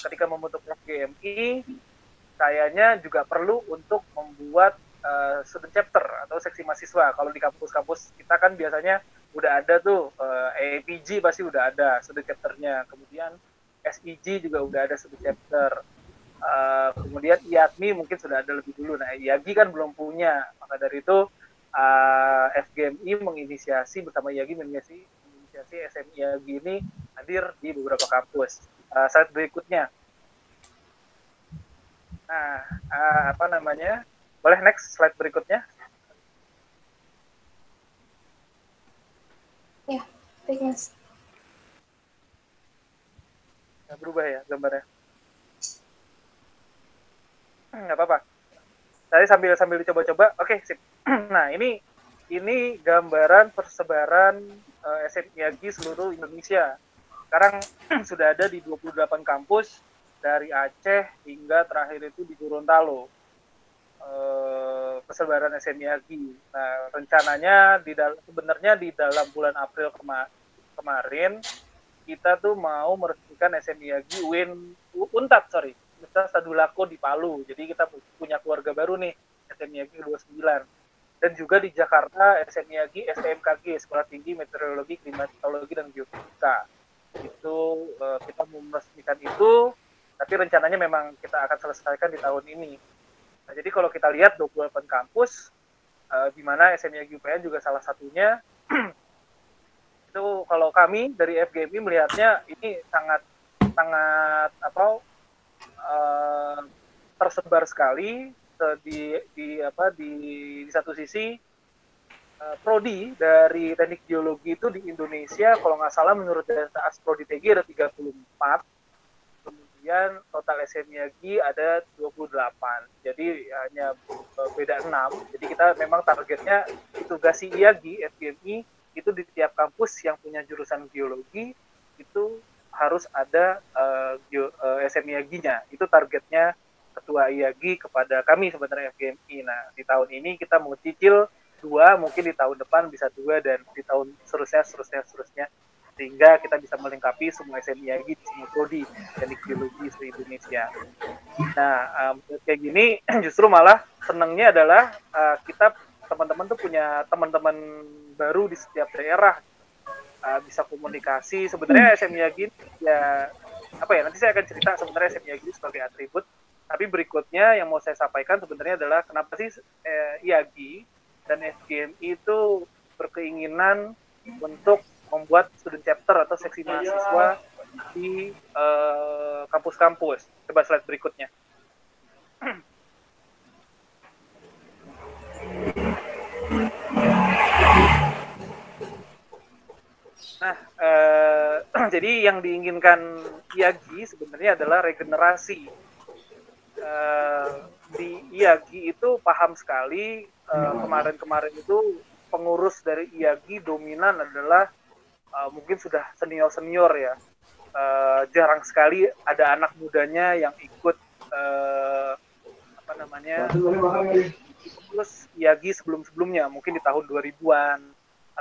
ketika membentuk FGMI, kayaknya juga perlu untuk membuat student chapter atau seksi mahasiswa. Kalau di kampus-kampus kita kan biasanya udah ada tuh APG pasti udah ada student chapternya, kemudian SEG juga udah ada student chapter. Kemudian IAGMI mungkin sudah ada lebih dulu. Nah, IAGI kan belum punya. Maka dari itu FGMI menginisiasi bersama IAGI menginisiasi SMI IAGI ini hadir di beberapa kampus. Slide berikutnya. Nah, apa namanya? Boleh next slide berikutnya? Ya, Mas. Berubah ya gambarnya. Nggak apa-apa. Saya sambil dicoba-coba. Oke, sip. Nah, ini gambaran persebaran SMI IAGI seluruh Indonesia. Sekarang sudah ada di 28 kampus dari Aceh hingga terakhir itu di Gorontalo. Persebaran SMI IAGI. Nah, rencananya sebenarnya di dalam bulan April kemarin kita tuh mau meresmikan SMI IAGI Untat Sadulako di Palu. Jadi kita punya keluarga baru nih, SMI IAGI 29. Dan juga di Jakarta SMI IAGI STMKG, Sekolah Tinggi Meteorologi, Klimatologi dan Geofisika. Itu kita mau meresmikan itu, tapi rencananya memang kita akan selesaikan di tahun ini. Nah, jadi kalau kita lihat 28 kampus, di mana SMI IAGI UPN juga salah satunya, itu kalau kami dari FGMI melihatnya ini sangat tersebar sekali di satu sisi. Prodi dari teknik geologi itu di Indonesia kalau nggak salah menurut data Asprodi TG ada 34, kemudian total SMI IAGI ada 28, jadi hanya beda 6. Jadi kita memang targetnya ditugasi IAGI FGMI itu di tiap kampus yang punya jurusan geologi itu harus ada SMI IAGI-nya. Itu targetnya ketua IAGI kepada kami sebenarnya FGMI. Nah, di tahun ini kita mau cicil 2, mungkin di tahun depan bisa 2, dan di tahun seterusnya, sehingga kita bisa melengkapi semua SMI IAGI di semua prodi teknik geologi di Indonesia. Nah, kayak gini justru malah senangnya adalah kita teman-teman tuh punya teman-teman baru di setiap daerah, bisa komunikasi. Sebenarnya SMI IAGI ya nanti saya akan cerita sebenarnya SMI IAGI sebagai atribut. Tapi berikutnya yang mau saya sampaikan sebenarnya adalah kenapa sih IAGI dan FGMI itu berkeinginan untuk membuat student chapter atau seksi mahasiswa di kampus-kampus. Coba slide berikutnya. Nah, jadi yang diinginkan IAGI sebenarnya adalah regenerasi. Di IAGI itu paham sekali, kemarin-kemarin itu pengurus dari IAGI dominan adalah mungkin sudah senior ya, jarang sekali ada anak mudanya yang ikut terus IAGI sebelumnya, mungkin di tahun 2000-an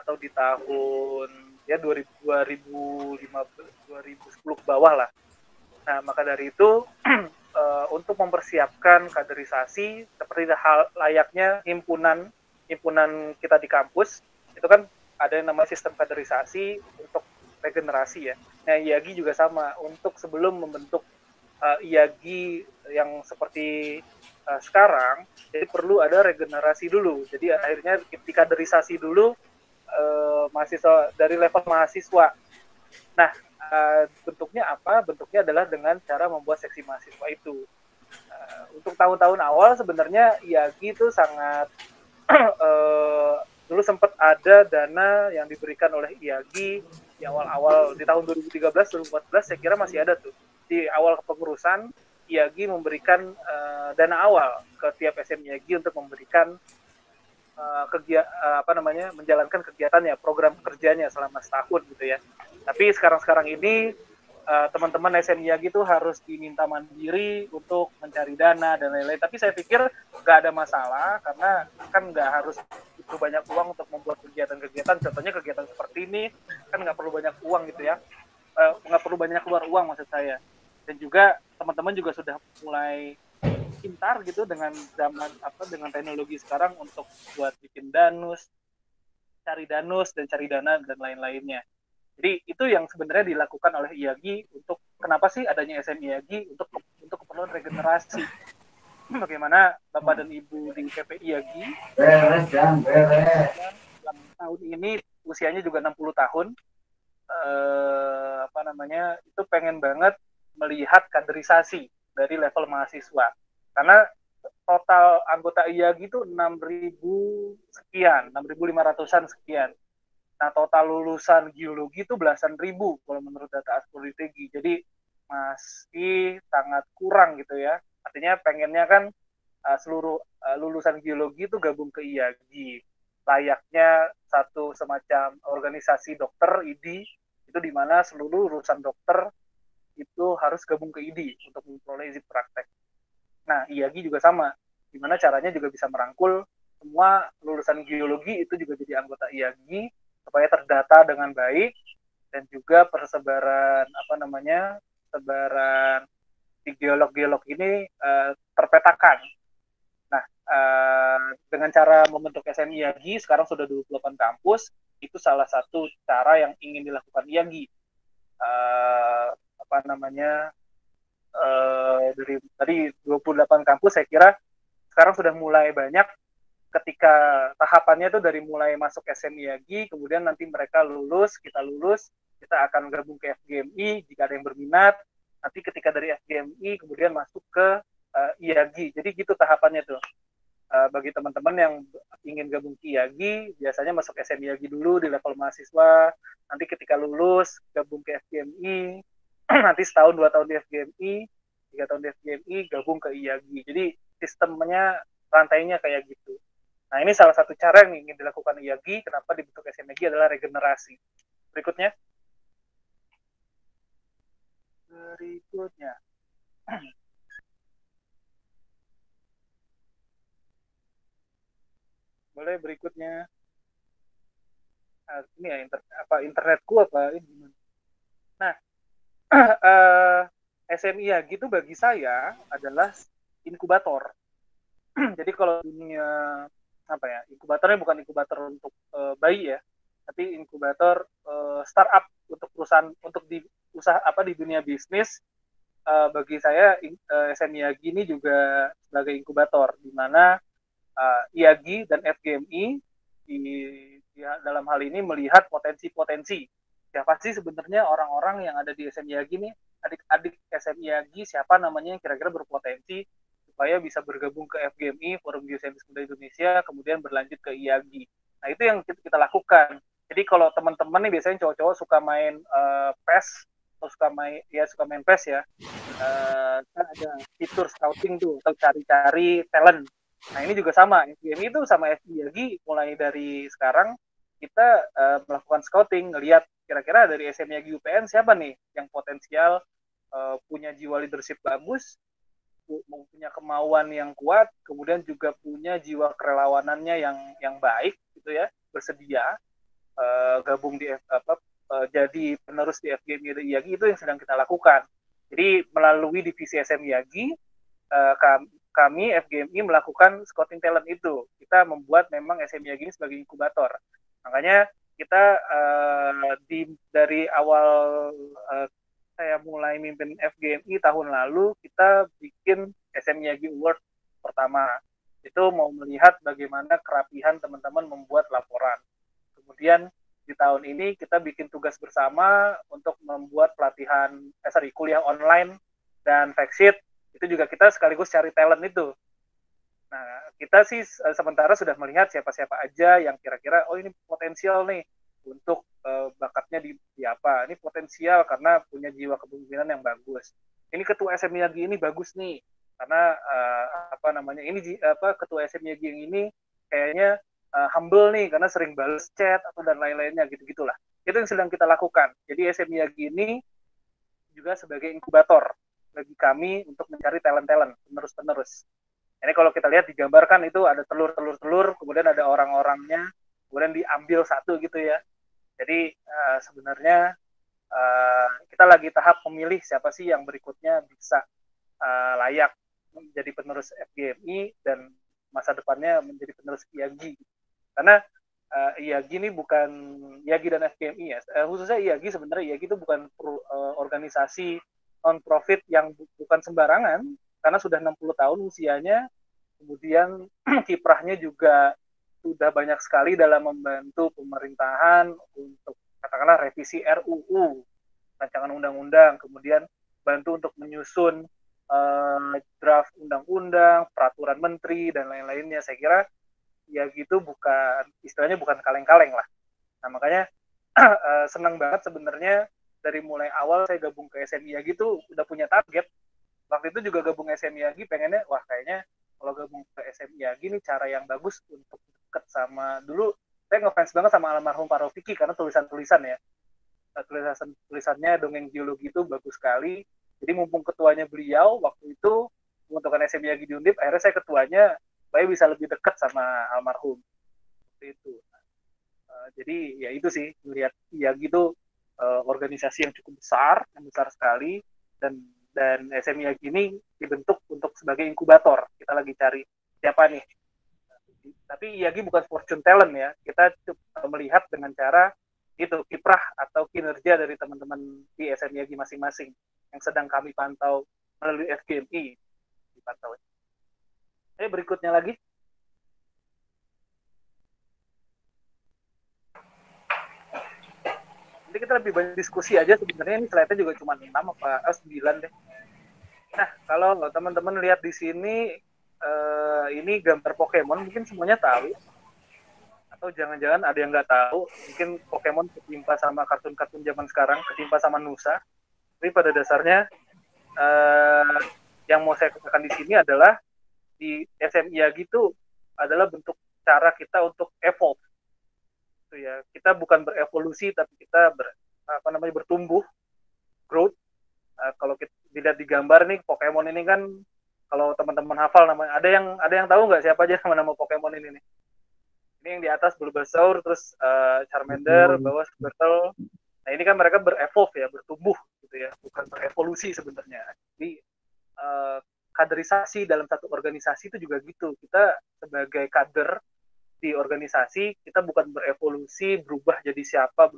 atau di tahun 2010 ke bawah lah. Nah, maka dari itu untuk mempersiapkan kaderisasi seperti hal layaknya himpunan kita di kampus, itu kan ada yang namanya sistem kaderisasi untuk regenerasi ya. Nah, IAGI juga sama, untuk sebelum membentuk IAGI yang seperti sekarang, jadi perlu ada regenerasi dulu. Jadi akhirnya dikaderisasi dulu mahasiswa dari level mahasiswa. Nah, bentuknya apa? Bentuknya adalah dengan cara membuat seksi mahasiswa itu. Untuk tahun-tahun awal sebenarnya IAGI itu sangat dulu sempat ada dana yang diberikan oleh IAGI di awal-awal di tahun 2013-2014, saya kira masih ada tuh. Di awal kepengurusan IAGI memberikan dana awal ke tiap SMI IAGI untuk memberikan menjalankan kegiatannya, program kerjanya selama setahun gitu ya. Tapi sekarang ini teman-teman SMI IAGI itu harus diminta mandiri untuk mencari dana dan lain-lain. Tapi saya pikir nggak ada masalah, karena kan nggak harus itu banyak uang untuk membuat kegiatan-kegiatan. Contohnya kegiatan seperti ini kan nggak perlu banyak uang gitu ya, nggak perlu banyak keluar uang maksud saya. Dan juga teman-teman juga sudah mulai pintar gitu dengan dengan teknologi sekarang untuk buat bikin danus, cari danus dan cari dana dan lain-lainnya. Jadi itu yang sebenarnya dilakukan oleh IAGI untuk kenapa sih adanya SM IAGI untuk keperluan regenerasi. Bagaimana Bapak dan Ibu di PP IAGI yang tahun ini usianya juga 60 tahun itu pengen banget melihat kaderisasi dari level mahasiswa. Karena total anggota IAGI itu 6.000 sekian, 6.500-an sekian. Nah, total lulusan geologi itu belasan ribu kalau menurut data Asprolitegi. Jadi masih sangat kurang gitu ya. Artinya pengennya kan seluruh lulusan geologi itu gabung ke IAGI. Layaknya satu semacam organisasi dokter ID itu di mana seluruh lulusan dokter itu harus gabung ke ID untuk memperoleh izin praktek. Nah, IAGI juga sama. Gimana caranya juga bisa merangkul semua lulusan geologi itu juga jadi anggota IAGI supaya terdata dengan baik dan juga persebaran sebaran di geolog-geolog ini terpetakan. Nah, dengan cara membentuk SMI IAGI sekarang sudah 28 kampus, itu salah satu cara yang ingin dilakukan IAGI. Dari tadi 28 kampus saya kira sekarang sudah mulai banyak ketika tahapannya itu dari mulai masuk SMIAGI, kemudian nanti mereka lulus, kita akan gabung ke FGMI jika ada yang berminat. Nanti ketika dari FGMI kemudian masuk ke IAGI. Jadi gitu tahapannya tuh. Bagi teman-teman yang ingin gabung ke IAGI, biasanya masuk SMIAGI dulu di level mahasiswa. Nanti ketika lulus gabung ke FGMI, nanti setahun 2 tahun di FGMI, 3 tahun di FGMI, gabung ke IAGI. Jadi sistemnya rantainya kayak gitu. Nah, ini salah satu cara yang ingin dilakukan IAGI. Kenapa dibentuk SMIAGI adalah regenerasi. Berikutnya. Boleh berikutnya. Ini ya internetku apa ini. Nah, SMIAGI itu bagi saya adalah inkubator. Jadi kalau dunia inkubatornya bukan inkubator untuk bayi ya, tapi inkubator startup untuk perusahaan untuk di dunia bisnis. Bagi saya SMIAGI ini juga sebagai inkubator di mana IAGI dan FGMI dalam hal ini melihat potensi-potensi. Siapa sih sebenarnya orang-orang yang ada di SMIAGI nih, adik-adik SMIAGI siapa namanya yang kira-kira berpotensi supaya bisa bergabung ke FGMI, Forum Geosaintis Muda Indonesia, kemudian berlanjut ke IAGI. Nah, itu yang kita lakukan. Jadi kalau teman-teman nih biasanya cowok-cowok suka main PES, atau suka main PES ya, kan ada fitur scouting tuh, atau cari-cari talent. Nah, ini juga sama. FGMI itu sama FGMI mulai dari sekarang kita melakukan scouting, ngelihat kira-kira dari SMIAGI UPN siapa nih yang potensial, punya jiwa leadership bagus, punya kemauan yang kuat, kemudian juga punya jiwa kerelawanannya yang baik gitu ya, bersedia gabung di jadi penerus di FGMI dan IAGI. Itu yang sedang kita lakukan. Jadi melalui divisi SMIAGI kami FGMI melakukan scouting talent itu. Kita membuat memang SMIAGI ini sebagai inkubator. Makanya kita dari awal saya mulai mimpin FGMI tahun lalu, kita bikin SMIAGI Award pertama. Itu mau melihat bagaimana kerapihan teman-teman membuat laporan. Kemudian di tahun ini kita bikin tugas bersama untuk membuat kuliah online dan fact sheet. Itu juga kita sekaligus cari talent itu. Nah, kita sih sementara sudah melihat siapa-siapa aja yang kira-kira, oh ini potensial nih untuk bakatnya di apa. Ini potensial karena punya jiwa kepemimpinan yang bagus. Ini ketua SMIAGI ini bagus nih, karena ketua SMIAGI yang ini kayaknya humble nih, karena sering balas chat atau dan lain-lainnya gitu-gitulah. Itu yang sedang kita lakukan. Jadi SMIAGI ini juga sebagai inkubator bagi kami untuk mencari talent-talent penerus-penerus. Ini kalau kita lihat digambarkan itu ada telur, kemudian ada orang-orangnya, kemudian diambil satu gitu ya. Jadi sebenarnya kita lagi tahap memilih siapa sih yang berikutnya bisa layak menjadi penerus FGMI dan masa depannya menjadi penerus IAGI. Karena IAGI ini bukan IAGI dan FGMI ya, khususnya IAGI sebenarnya IAGI itu bukan organisasi non-profit yang bukan sembarangan, karena sudah 60 tahun usianya, kemudian kiprahnya juga sudah banyak sekali dalam membantu pemerintahan untuk katakanlah revisi RUU, rancangan undang-undang, kemudian bantu untuk menyusun draft undang-undang, peraturan menteri, dan lain-lainnya. Saya kira ya gitu bukan, istilahnya bukan kaleng-kaleng lah. Nah makanya senang banget sebenarnya dari mulai awal saya gabung ke SMI gitu udah punya target. Waktu itu juga gabung SMI lagi pengennya, wah kayaknya kalau gabung ke SMI lagi ini cara yang bagus untuk deket sama, dulu saya ngefans banget sama almarhum Pak Rofiki karena tulisan-tulisan ya, tulisannya dongeng geologi itu bagus sekali. Jadi mumpung ketuanya beliau waktu itu pembentukan SMI lagi di Undip, akhirnya saya ketuanya supaya bisa lebih dekat sama almarhum. Seperti itu. Jadi ya itu sih, melihat ya gitu organisasi yang cukup besar, yang besar sekali, dan SMI ini dibentuk untuk sebagai inkubator. Kita lagi cari siapa nih. Tapi IAGI bukan fortune talent ya. Kita melihat dengan cara itu kiprah atau kinerja dari teman-teman di SMI masing-masing yang sedang kami pantau melalui FGMI dipantau. Berikutnya lagi. Nanti kita lebih banyak diskusi aja, sebenarnya ini slide-nya juga cuma 6 apa 9 deh. Nah, kalau teman-teman lihat di sini ini gambar Pokemon, mungkin semuanya tahu. Atau jangan-jangan ada yang nggak tahu, mungkin Pokemon ketimpa sama kartun-kartun zaman sekarang, ketimpa sama Nusa. Tapi pada dasarnya yang mau saya katakan di sini adalah di SMI gitu adalah bentuk cara kita untuk evolve. Itu ya, kita bukan berevolusi tapi kita bertumbuh, growth. Kalau kita dilihat di gambar nih Pokemon ini kan, kalau teman-teman hafal namanya, ada yang tahu nggak siapa aja nama Pokemon ini nih? Ini yang di atas Bulbasaur, terus Charmander, bawah Squirtle. Nah ini kan mereka berevolve ya, bertumbuh gitu ya, bukan berevolusi sebenarnya. Jadi kaderisasi dalam satu organisasi itu juga gitu. Kita sebagai kader di organisasi, kita bukan berevolusi, berubah jadi siapa,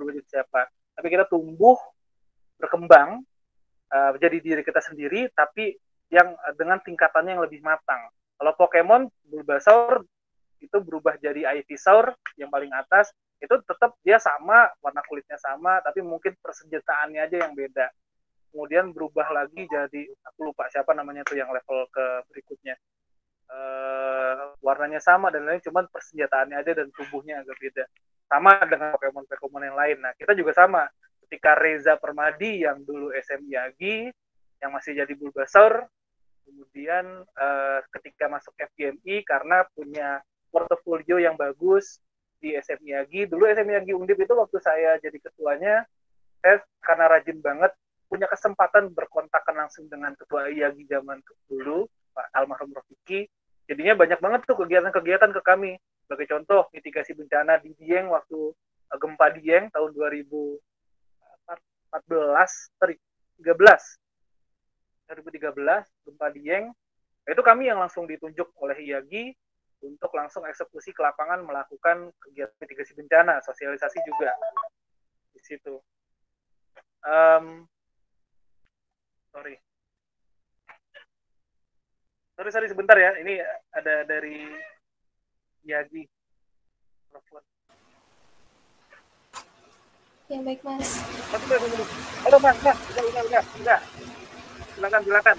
tapi kita tumbuh, berkembang, menjadi diri kita sendiri, tapi yang dengan tingkatannya yang lebih matang. Kalau Pokemon, Bulbasaur itu berubah jadi Ivysaur yang paling atas, itu tetap dia sama, warna kulitnya sama, tapi mungkin persenjataannya aja yang beda. Kemudian berubah lagi jadi, aku lupa siapa namanya tuh yang level ke berikutnya. Warnanya sama dan lain, cuman persenjataannya aja dan tubuhnya agak beda. Sama dengan Pokemon yang lain. Nah, kita juga sama. Ketika Reza Permadi yang dulu SM Yagi, yang masih jadi Bulbasaur, kemudian ketika masuk FGMI karena punya portofolio yang bagus di SMI Yagi. Dulu SMI Yagi Undip itu waktu saya jadi ketuanya, saya karena rajin banget punya kesempatan berkontakan langsung dengan ketua IAGI zaman dulu, Pak almarhum Rofiki. Jadinya banyak banget tuh kegiatan-kegiatan ke kami. Sebagai contoh, mitigasi bencana di Dieng waktu gempa Dieng tahun 2014, 2013, gempa Dieng. Itu kami yang langsung ditunjuk oleh IAGI untuk langsung eksekusi ke lapangan melakukan kegiatan mitigasi bencana, sosialisasi juga di situ. Sorry sebentar ya, ini ada dari IAGI. Ya baik mas. Halo mas, udah. Silakan.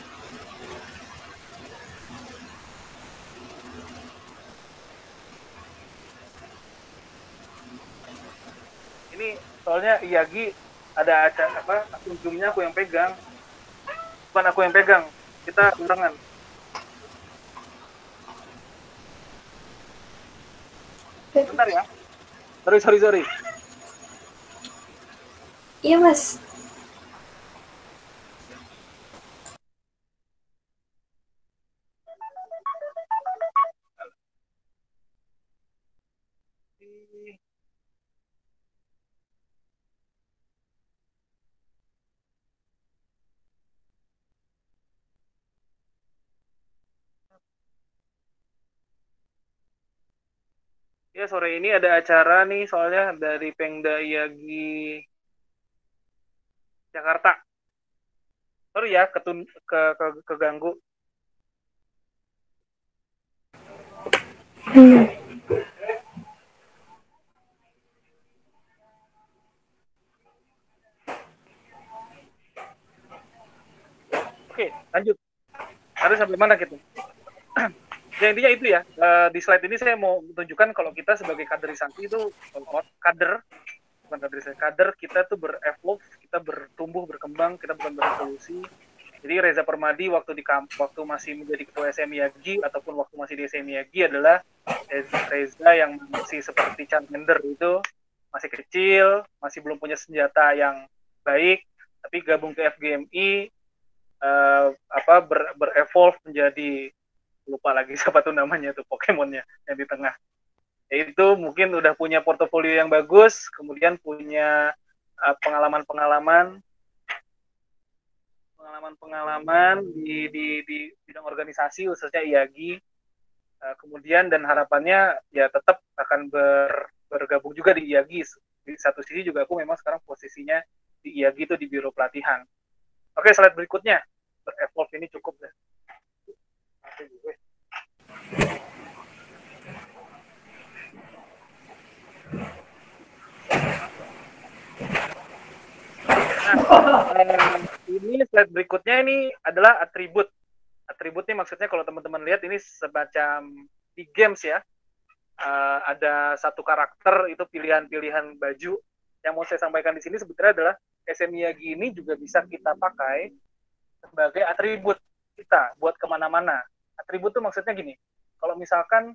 Ini soalnya IAGI ada acara apa, ujungnya aku yang pegang. Bukan aku yang pegang, kita ulangan. Bentar ya. Sorry. Iya mas. Ya, sore ini ada acara nih soalnya dari Pengda IAGI Jakarta. Sorry ya, keganggu. Oke, lanjut. Harus sampai mana gitu? Ya intinya itu ya. Di slide ini saya mau tunjukkan kalau kita sebagai kaderisasi itu kader, bukan kaderisasi, kader kita tuh berevolve, kita bertumbuh, berkembang, kita bukan berevolusi. Jadi Reza Permadi waktu masih menjadi ketua SMIAGI ataupun waktu masih di SMIAGI adalah Reza yang masih seperti Charmander itu, masih kecil, masih belum punya senjata yang baik, tapi gabung ke FGMI berevolve menjadi, lupa lagi siapa tuh namanya tuh Pokemonnya yang di tengah. Itu mungkin udah punya portofolio yang bagus, kemudian punya pengalaman-pengalaman di bidang organisasi khususnya IAGI. Kemudian dan harapannya ya tetap akan bergabung juga di IAGI. Di satu sisi juga aku memang sekarang posisinya di IAGI itu di biro pelatihan. Oke, slide berikutnya. Berevolve ini cukup deh. Nah, ini slide berikutnya ini adalah atribut. Atribut ini maksudnya kalau teman-teman lihat ini semacam di games ya. Ada satu karakter itu pilihan-pilihan baju. Yang mau saya sampaikan di sini sebetulnya adalah SMIAGI ini juga bisa kita pakai sebagai atribut kita buat kemana-mana. Atribut itu maksudnya gini, kalau misalkan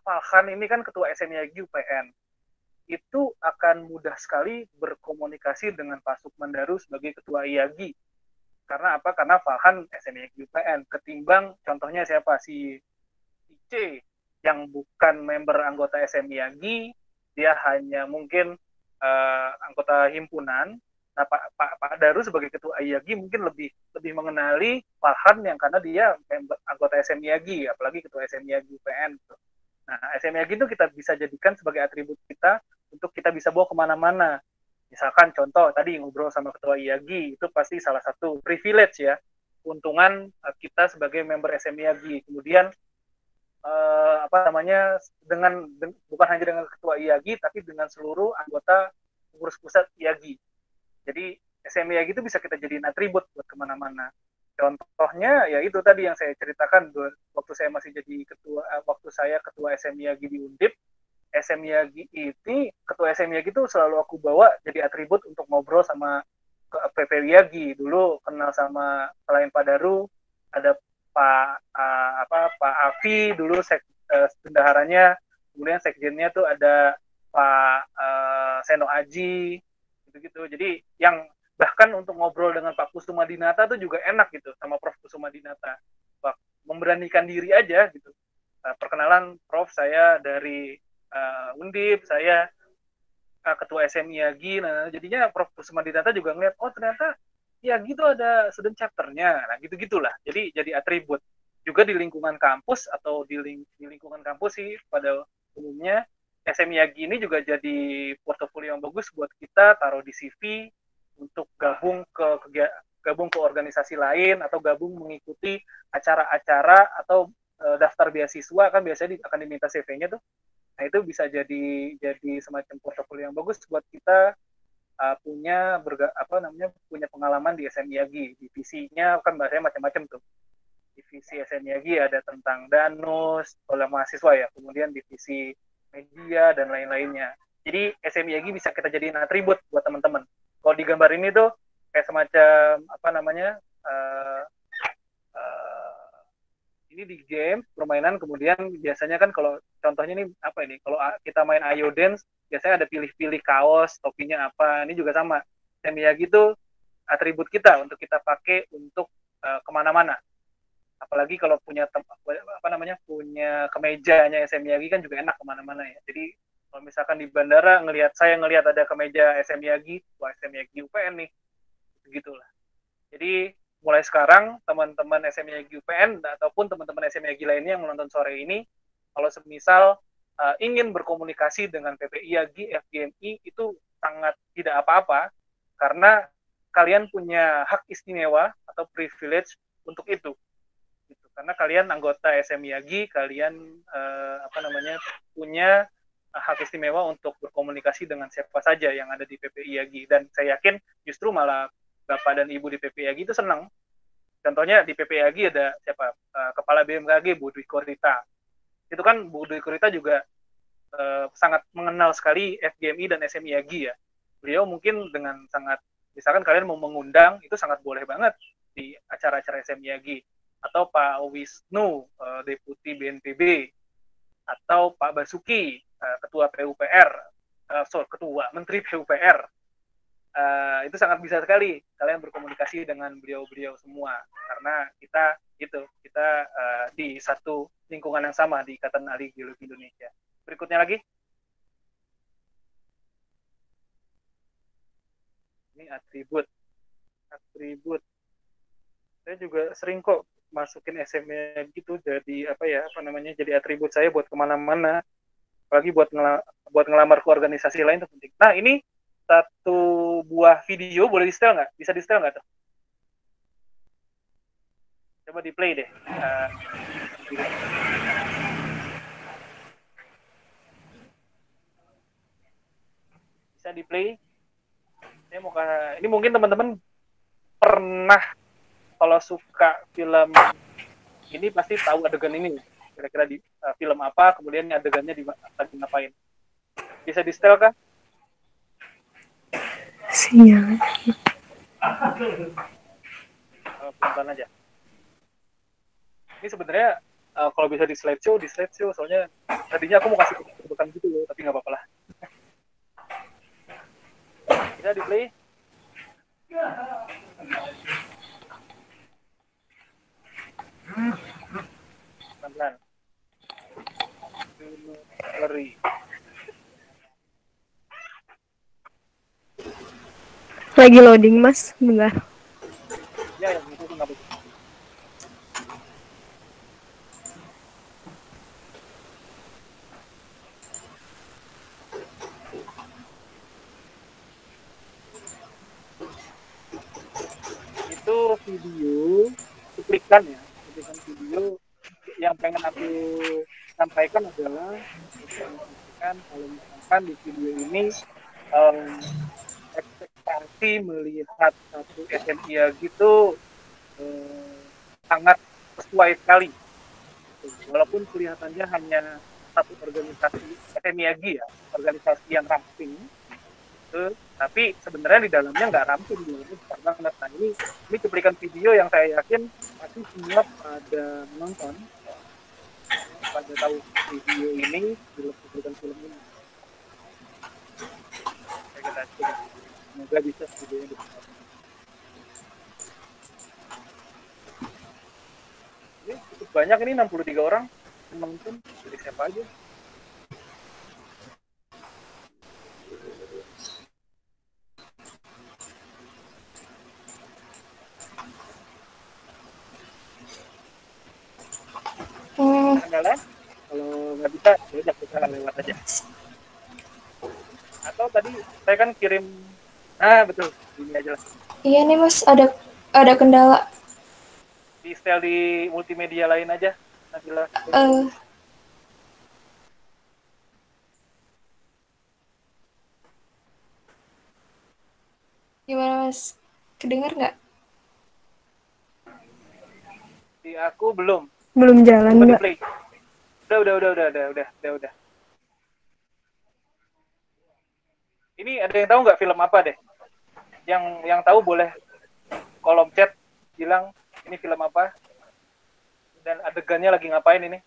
Falhan ini kan ketua SMIAGI UPN, itu akan mudah sekali berkomunikasi dengan Pak Sukmandaru sebagai ketua IAGI. Karena apa? Karena Falhan SMIAGI UPN. Ketimbang contohnya siapa? Si C yang bukan member anggota SMIAGI, dia hanya mungkin anggota himpunan. Nah, Pak Daru sebagai ketua IAGI mungkin lebih mengenali Falhan yang karena dia member, anggota SMIAGI, apalagi ketua SMIAGI UPN. Nah, SMIAGI itu kita bisa jadikan sebagai atribut kita untuk kita bisa bawa kemana-mana. Misalkan contoh tadi ngobrol sama ketua IAGI, itu pasti salah satu privilege ya, keuntungan kita sebagai member SMIAGI. Kemudian bukan hanya dengan ketua IAGI, tapi dengan seluruh anggota pengurus pusat IAGI. Jadi SMIAGI itu bisa kita jadiin atribut buat kemana-mana. Contohnya ya itu tadi yang saya ceritakan waktu saya masih jadi waktu saya ketua SMIAGI di Undip, SMIAGI ini ketua SMIAGI itu selalu aku bawa jadi atribut untuk ngobrol sama PP IAGI. Dulu kenal sama selain Pak Daru ada Pak Afi dulu bendaharanya, kemudian sekjennya tuh ada Pak Seno Aji gitu-gitu. Jadi yang bahkan untuk ngobrol dengan Pak Kusuma Dinata tuh juga enak gitu sama Prof Kusuma Dinata. Memberanikan diri aja gitu. Perkenalan Prof, saya dari Undip, saya ketua SMIAGI. Nah, jadinya Prof Kusuma Dinata juga ngeliat, oh ternyata ya gitu ada student chapternya. Nah, gitu-gitulah. Jadi atribut. Juga di lingkungan kampus atau di lingkungan kampus sih pada umumnya SMIAGI ini juga jadi portofolio yang bagus buat kita taruh di CV untuk gabung ke organisasi lain atau gabung mengikuti acara-acara atau daftar beasiswa kan biasanya akan diminta CV-nya tuh. Nah, itu bisa jadi semacam portofolio yang bagus buat kita punya pengalaman di SMIAGI. Divisinya kan bahasanya macam-macam tuh. Divisi SMIAGI ada tentang danus oleh mahasiswa ya, kemudian divisi media dan lain-lainnya. Jadi SMIAGI bisa kita jadiin atribut buat teman-teman. Kalau di gambar ini tuh kayak semacam ini di game permainan, kemudian biasanya kan kalau contohnya ini apa ini, kalau kita main Ayo Dance biasanya ada pilih-pilih kaos topinya apa. Ini juga sama, SMIAGI itu atribut kita untuk kita pakai untuk kemana-mana, apalagi kalau punya punya kemejanya SMIAGI kan juga enak kemana-mana ya. Jadi kalau misalkan di bandara saya ngelihat ada kemeja SMIAGI, wah SMIAGI UPN nih, begitulah. Jadi mulai sekarang teman-teman SMIAGI UPN ataupun teman-teman SMIAGI lainnya yang menonton sore ini Kalau semisal ingin berkomunikasi dengan PPIAGI, FGMI itu sangat tidak apa-apa karena kalian punya hak istimewa atau privilege untuk itu. Gitu. Karena kalian anggota SMIAGI, kalian punya hak istimewa untuk berkomunikasi dengan siapa saja yang ada di PPIAGI. Dan saya yakin justru malah Bapak dan Ibu di PPIAGI itu senang. Contohnya di PPIAGI ada siapa? Kepala BMKG Bu Dwi Korita. Itu kan Bu Dwi Korita juga sangat mengenal sekali FGMI dan SMIAGI ya. Beliau mungkin dengan sangat, misalkan kalian mau mengundang, itu sangat boleh banget di acara-acara SMIAGI. Atau Pak Wisnu, Deputi BNPB, atau Pak Basuki, Ketua PUPR, Ketua Menteri PUPR. Itu sangat bisa sekali kalian berkomunikasi dengan beliau-beliau semua karena kita di satu lingkungan yang sama di Ikatan Ahli Geologi Indonesia. Berikutnya lagi. Ini atribut. Saya juga sering kok masukin SMA gitu jadi jadi atribut saya buat kemana-mana. Apalagi buat ngelamar ke organisasi lain itu penting. Nah, ini satu buah video, boleh di-setel nggak? Bisa di-setel nggak tuh? Coba di-play deh. Bisa di-play. Ini mungkin teman-teman pernah, kalau suka film ini pasti tahu adegan ini. Kira-kira di film apa, kemudian adegannya lagi ngapain. Bisa di-setel kah? Sinyal. Pelan-pelan aja. Ini sebenarnya kalau bisa di slideshow, soalnya tadinya aku mau kasih kebutuhan gitu loh, tapi nggak apa-apa lah. Bisa di play. Pelan-pelan. Lagi loading, Mas. Bentar. Ya, yang itu nggak betul. Itu video cuplikan video yang pengen aku sampaikan adalah kalau misalkan di video ini ekspektasi melihat satu SMIA gitu sangat sesuai sekali. Walaupun kelihatannya hanya satu organisasi SMIAGI ya, organisasi yang ramping, tapi sebenarnya di dalamnya nggak ramping, di dalamnya besar banget. Nah, ini cuplikan video yang saya yakin pasti semua pada nonton, pada tahu video ini, cuplikan film ini. Semoga bisa videonya dibuka. Ini cukup banyak, ini 63 orang menonton, dari siapa aja. Kendala? Kalau nggak bisa, ya udah kita lewat aja. Atau tadi saya kan kirim, betul, ini aja lah. Iya nih Mas, ada kendala. Di setel di multimedia lain aja, Nabila. Gimana Mas? Kedengar nggak? Di aku belum. Belum jalan, Coba Mbak. di play. Udah. Ini ada yang tahu nggak film apa deh? Yang tahu boleh kolom chat bilang ini film apa dan adegannya lagi ngapain ini.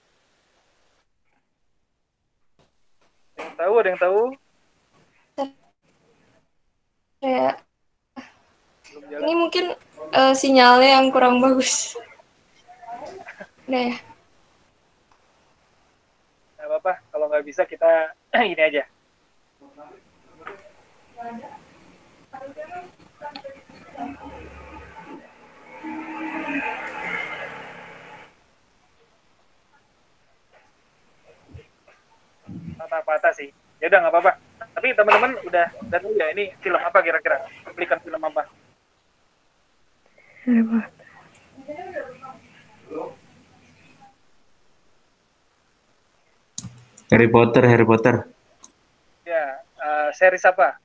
Ada yang tahu? Kayak ini mungkin sinyalnya yang kurang bagus. Udah ya. Nggak apa-apa, kalau nggak bisa kita ini aja. Ya udah nggak apa-apa. Tapi teman-teman udah tahu ya ini film apa kira-kira? Cuplikan film apa? Harry Potter, Harry Potter. Ya, series apa?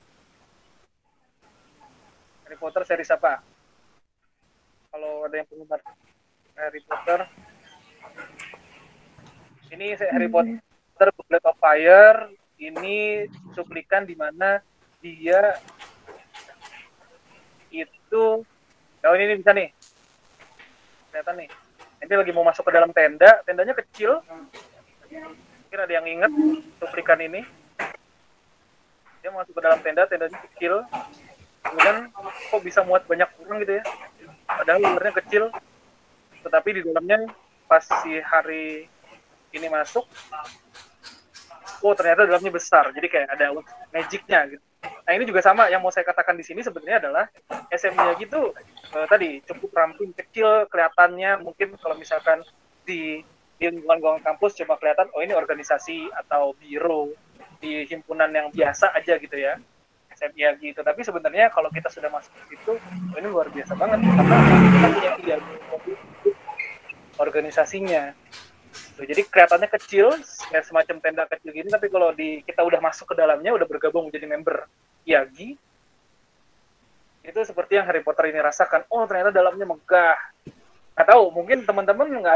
Harry Potter series apa? Kalau ada yang penggemar Harry Potter, ini Harry Potter Goblet of Fire. Ini cuplikan di mana dia itu, oh ini bisa nih, kelihatan nih. Ini lagi mau masuk ke dalam tenda, tendanya kecil. Mungkin ada yang ingat cuplikan ini. Dia masuk ke dalam tenda, tendanya kecil. Kemudian kok bisa muat banyak orang gitu ya? Padahal luarnya kecil, tetapi di dalamnya pas si Harry ini masuk, oh ternyata dalamnya besar. Jadi kayak ada magicnya gitu. Nah ini juga sama yang mau saya katakan di sini sebenarnya adalah SM-nya gitu tadi cukup ramping kecil kelihatannya, mungkin kalau misalkan di lingkungan kampus cuma kelihatan oh ini organisasi atau biro di himpunan yang biasa aja gitu ya SMIA gitu, tapi sebenarnya kalau kita sudah masuk ke situ oh ini luar biasa banget karena kita punya organisasinya. Jadi kelihatannya kecil, kayak semacam tenda kecil gini, tapi kalau kita udah masuk ke dalamnya, udah bergabung menjadi member IAGI, itu seperti yang Harry Potter ini rasakan. Oh ternyata dalamnya megah. Nggak tahu, mungkin teman-teman nggak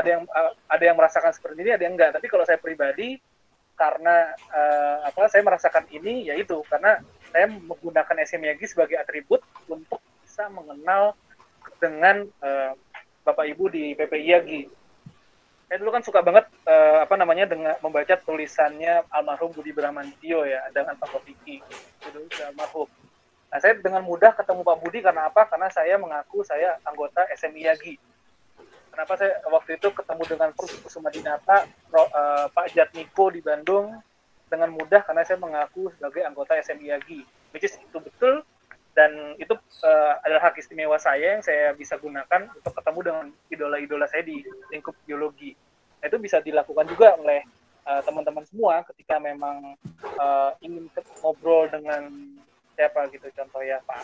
ada yang merasakan seperti ini, ada yang enggak. Tapi kalau saya pribadi, karena saya merasakan ini, yaitu karena saya menggunakan SM IAGI sebagai atribut untuk bisa mengenal dengan Bapak Ibu di PP IAGI. Saya dulu kan suka banget dengan membaca tulisannya almarhum Budi Bramantio ya dengan Pak Kopiki itu almarhum. Nah saya dengan mudah ketemu Pak Budi karena apa? Karena saya mengaku saya anggota SMI IAGI. Kenapa saya waktu itu ketemu dengan Prof. Kusuma Dinata, Pak Jatmiko di Bandung dengan mudah karena saya mengaku sebagai anggota SMI IAGI, which is itu betul. Dan itu adalah hak istimewa saya yang saya bisa gunakan untuk ketemu dengan idola-idola saya di lingkup geologi. Nah, itu bisa dilakukan juga oleh teman-teman semua ketika memang ingin ngobrol dengan siapa gitu, contoh ya Pak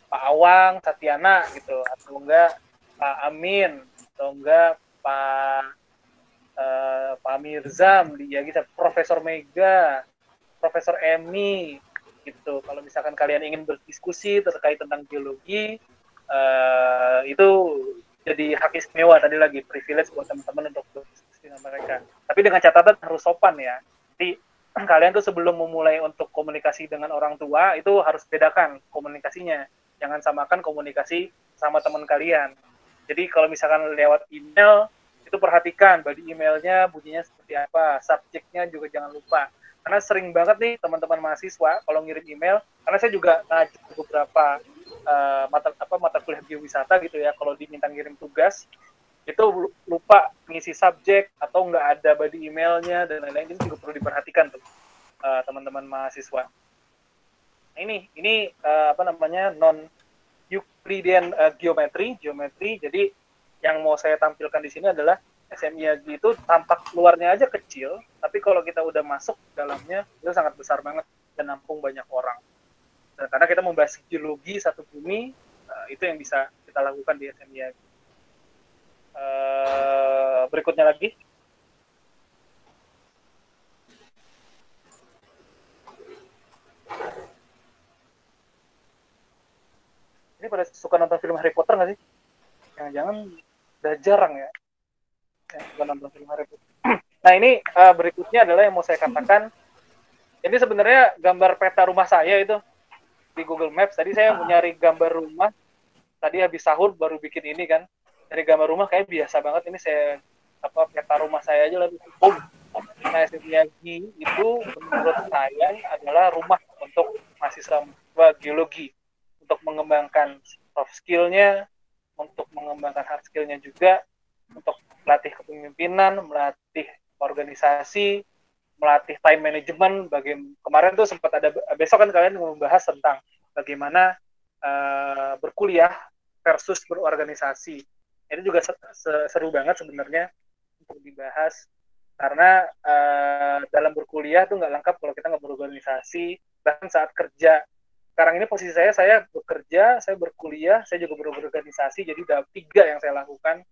Awang, Satyana gitu, atau enggak Pak Amin, atau enggak Pak Mirzam, Profesor Mega, Profesor Emi, gitu. Kalau misalkan kalian ingin berdiskusi terkait tentang geologi, itu jadi hak istimewa tadi lagi, privilege buat teman-teman untuk berdiskusi dengan mereka. Tapi dengan catatan harus sopan ya. Jadi kalian tuh sebelum memulai untuk komunikasi dengan orang tua itu harus bedakan komunikasinya. Jangan samakan komunikasi sama teman kalian. Jadi kalau misalkan lewat email, itu perhatikan body emailnya bunyinya seperti apa, subjeknya juga jangan lupa. Karena sering banget nih teman-teman mahasiswa kalau ngirim email, karena saya juga ngajar beberapa mata kuliah geowisata gitu ya, kalau diminta ngirim tugas itu lupa ngisi subjek atau nggak ada body emailnya dan lain-lain, itu juga perlu diperhatikan tuh teman-teman mahasiswa. Ini non Euclidean geometry. Jadi yang mau saya tampilkan di sini adalah SMI IAGI itu tampak luarnya aja kecil, tapi kalau kita udah masuk dalamnya itu sangat besar banget dan nampung banyak orang. Dan karena kita membahas geologi satu bumi, itu yang bisa kita lakukan di SMI IAGI. Berikutnya lagi. Ini pada suka nonton film Harry Potter nggak sih? Jangan-jangan udah jarang ya. Nah ini berikutnya adalah yang mau saya katakan. Ini sebenarnya gambar peta rumah saya itu di Google Maps. Tadi saya mau nyari gambar rumah. Tadi habis sahur baru bikin ini kan. Dari gambar rumah kayak biasa banget. Ini saya peta rumah saya aja lah. Nah SMI IAGI itu menurut saya adalah rumah untuk mahasiswa geologi untuk mengembangkan soft skill-nya, untuk mengembangkan hard skill-nya juga, untuk melatih kepemimpinan, melatih organisasi, melatih time management. Kemarin tuh sempat ada, besok kan kalian membahas tentang bagaimana berkuliah versus berorganisasi. Ini juga seru banget sebenarnya untuk dibahas Karena dalam berkuliah tuh nggak lengkap kalau kita nggak berorganisasi, bahkan saat kerja. Sekarang ini posisi saya bekerja, saya berkuliah, saya juga berorganisasi, jadi ada 3 yang saya lakukan.